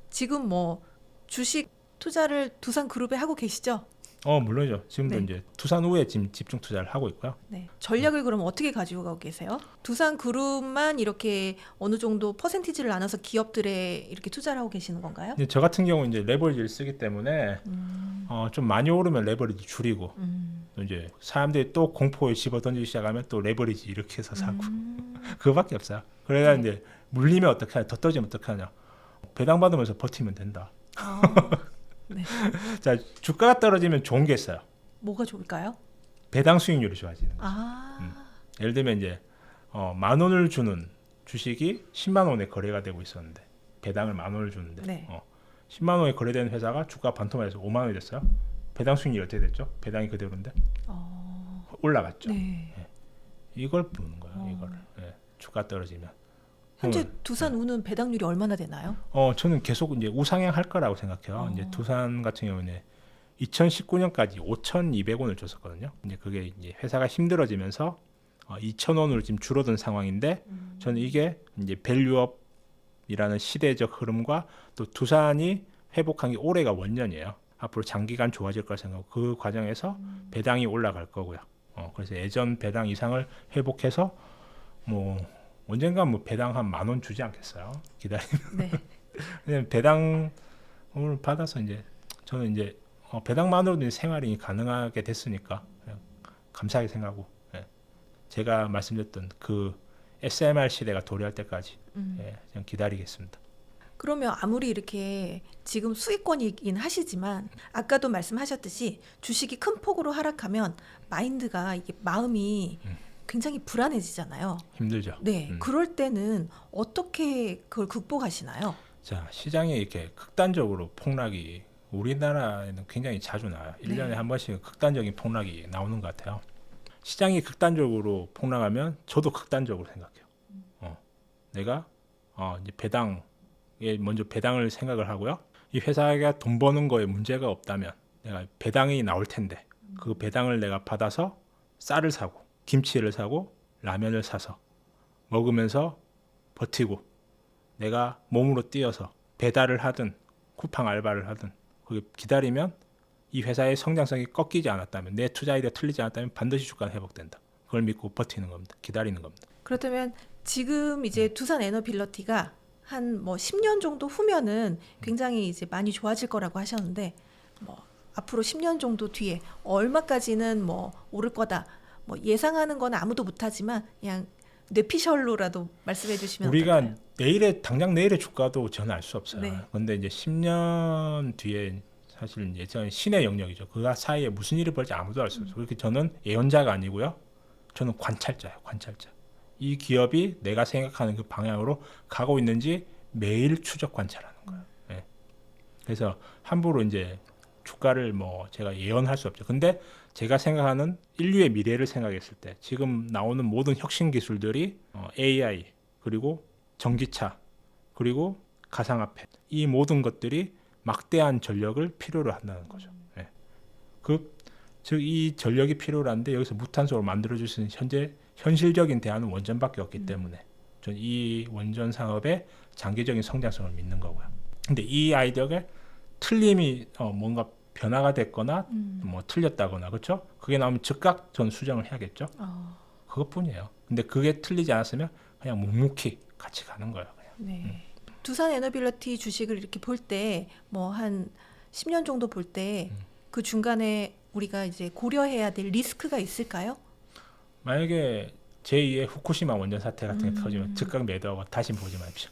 지금 뭐 주식 투자를 두산그룹에 하고 계시죠? 물론이죠. 지금도 이제 두산우에 지금 집중 투자를 하고 있고요. 네. 전략을 그럼 어떻게 가지고 가고 계세요? 두산그룹만 이렇게 어느 정도 퍼센티지를 나눠서 기업들에 이렇게 투자를 하고 계시는 건가요? 저 같은 경우 이제 레버리지를 쓰기 때문에 좀 많이 오르면 레버리지 줄이고 또 이제 사람들이 또 공포에 집어던지기 시작하면 또 레버리지 이렇게 해서 사고 그거밖에 없어요. 그래야 이제 물리면 어떻게 하냐, 더 떨어지면 어떻게 하냐. 배당 받으면서 버티면 된다. 네. 자, 주가가 떨어지면 좋은 게 있어요. 뭐가 좋을까요? 배당 수익률이 좋아지는 거죠. 예를 들면 이제 10,000원을 주는 주식이 10만 원에 거래가 되고 있었는데 배당을 10,000원을 주는데 10만 원에 거래되는 회사가 주가 반토막에서 5만 원이 됐어요. 배당 수익률이 어떻게 됐죠? 배당이 그대로인데 올라갔죠. 네. 이걸 보는 거예요. 이거를 주가 떨어지면. 현재 두산우는 배당률이 얼마나 되나요? 저는 계속 이제 우상향할 거라고 생각해요. 이제 두산 같은 경우는 2019년까지 5,200원을 줬었거든요. 이제 그게 이제 회사가 힘들어지면서 2,000원으로 지금 줄어든 상황인데 저는 이게 이제 밸류업이라는 시대적 흐름과 또 두산이 회복한 게 올해가 원년이에요. 앞으로 장기간 좋아질 걸 생각하고 그 과정에서 배당이 올라갈 거고요. 그래서 예전 배당 이상을 회복해서 뭐 언젠가 뭐 배당 한 10,000원 주지 않겠어요? 기다리면. 네. 그냥 배당을 받아서 이제 저는 이제 배당만으로도 생활이 가능하게 됐으니까 그냥 감사하게 생각하고 제가 말씀드렸던 그 SMR 시대가 도래할 때까지 그냥 기다리겠습니다. 그러면 아무리 이렇게 지금 수익권이긴 하시지만 아까도 말씀하셨듯이 주식이 큰 폭으로 하락하면 마인드가 이게 마음이 굉장히 불안해지잖아요. 힘들죠. 네, 그럴 때는 어떻게 그걸 극복하시나요? 자, 시장이 이렇게 극단적으로 폭락이 우리나라에는 굉장히 자주 나와요. 1년에 한 번씩 극단적인 폭락이 나오는 것 같아요. 시장이 극단적으로 폭락하면 저도 극단적으로 생각해요. 내가 이제 배당에 먼저 배당을 생각을 하고요. 이 회사가 돈 버는 거에 문제가 없다면 내가 배당이 나올 텐데 그 배당을 내가 받아서 쌀을 사고 김치를 사고 라면을 사서 먹으면서 버티고 내가 몸으로 뛰어서 배달을 하든 쿠팡 알바를 하든 거기 기다리면 이 회사의 성장성이 꺾이지 않았다면 내 투자 아이디어 틀리지 않았다면 반드시 주가는 회복된다. 그걸 믿고 버티는 겁니다. 기다리는 겁니다. 그렇다면 지금 이제 두산 에너빌리티가 한 뭐 10년 정도 후면은 굉장히 이제 많이 좋아질 거라고 하셨는데 뭐 앞으로 10년 정도 뒤에 얼마까지는 뭐 오를 거다. 뭐 예상하는 건 아무도 못하지만 그냥 뇌피셜로라도 말씀해 주시면 우리가 어떨까요? 당장 내일의 주가도 저는 알 수 없어요. 네. 그런데 이제 10년 뒤에 사실 예전 신의 영역이죠. 그 사이에 무슨 일이 벌지 아무도 알 수 없어요. 그렇게 저는 예언자가 아니고요. 저는 관찰자예요. 관찰자. 이 기업이 내가 생각하는 그 방향으로 가고 있는지 매일 추적 관찰하는 거예요. 네. 그래서 함부로 이제 주가를 뭐 제가 예언할 수 없죠. 근데 제가 생각하는 인류의 미래를 생각했을 때 지금 나오는 모든 혁신 기술들이 AI 그리고 전기차 그리고 가상화폐 이 모든 것들이 막대한 전력을 필요로 한다는 거죠. 네. 즉 이 전력이 필요로 한데 여기서 무탄소로 만들어줄 수 있는 현실적인 대안은 원전밖에 없기 때문에 저는 이 원전 산업의 장기적인 성장성을 믿는 거고요. 근데 이 아이디어가 틀림이 뭔가 변화가 됐거나 뭐 틀렸다거나 그렇죠? 그게 나오면 즉각 전 수정을 해야겠죠. 그것뿐이에요. 근데 그게 틀리지 않았으면 그냥 묵묵히 같이 가는 거예요. 그냥. 네. 두산 에너빌리티 주식을 이렇게 볼 때 뭐 한 10년 정도 볼 때 그 중간에 우리가 이제 고려해야 될 리스크가 있을까요? 만약에 제2의 후쿠시마 원전 사태 같은 게 터지면 즉각 매도하고 다시 보지 마십시오.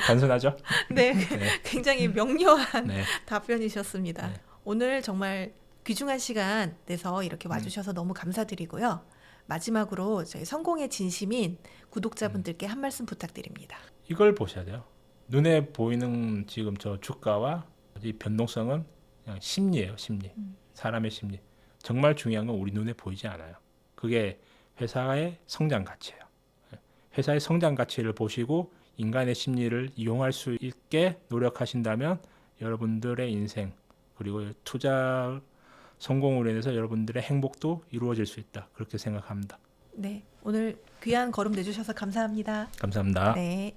단순하죠? 네, 네. 굉장히 명료한 네. 답변이셨습니다. 네. 오늘 정말 귀중한 시간 내서 이렇게 와주셔서 너무 감사드리고요. 마지막으로 저희 성공의 진심인 구독자분들께 한 말씀 부탁드립니다. 이걸 보셔야 돼요. 눈에 보이는 지금 저 주가와 이 변동성은 그냥 심리예요, 심리. 사람의 심리. 정말 중요한 건 우리 눈에 보이지 않아요. 그게 회사의 성장 가치예요. 회사의 성장 가치를 보시고 인간의 심리를 이용할 수 있게 노력하신다면 여러분들의 인생 그리고 투자 성공으로 인해서 여러분들의 행복도 이루어질 수 있다. 그렇게 생각합니다. 네, 오늘 귀한 걸음 내주셔서 감사합니다. 감사합니다. 네.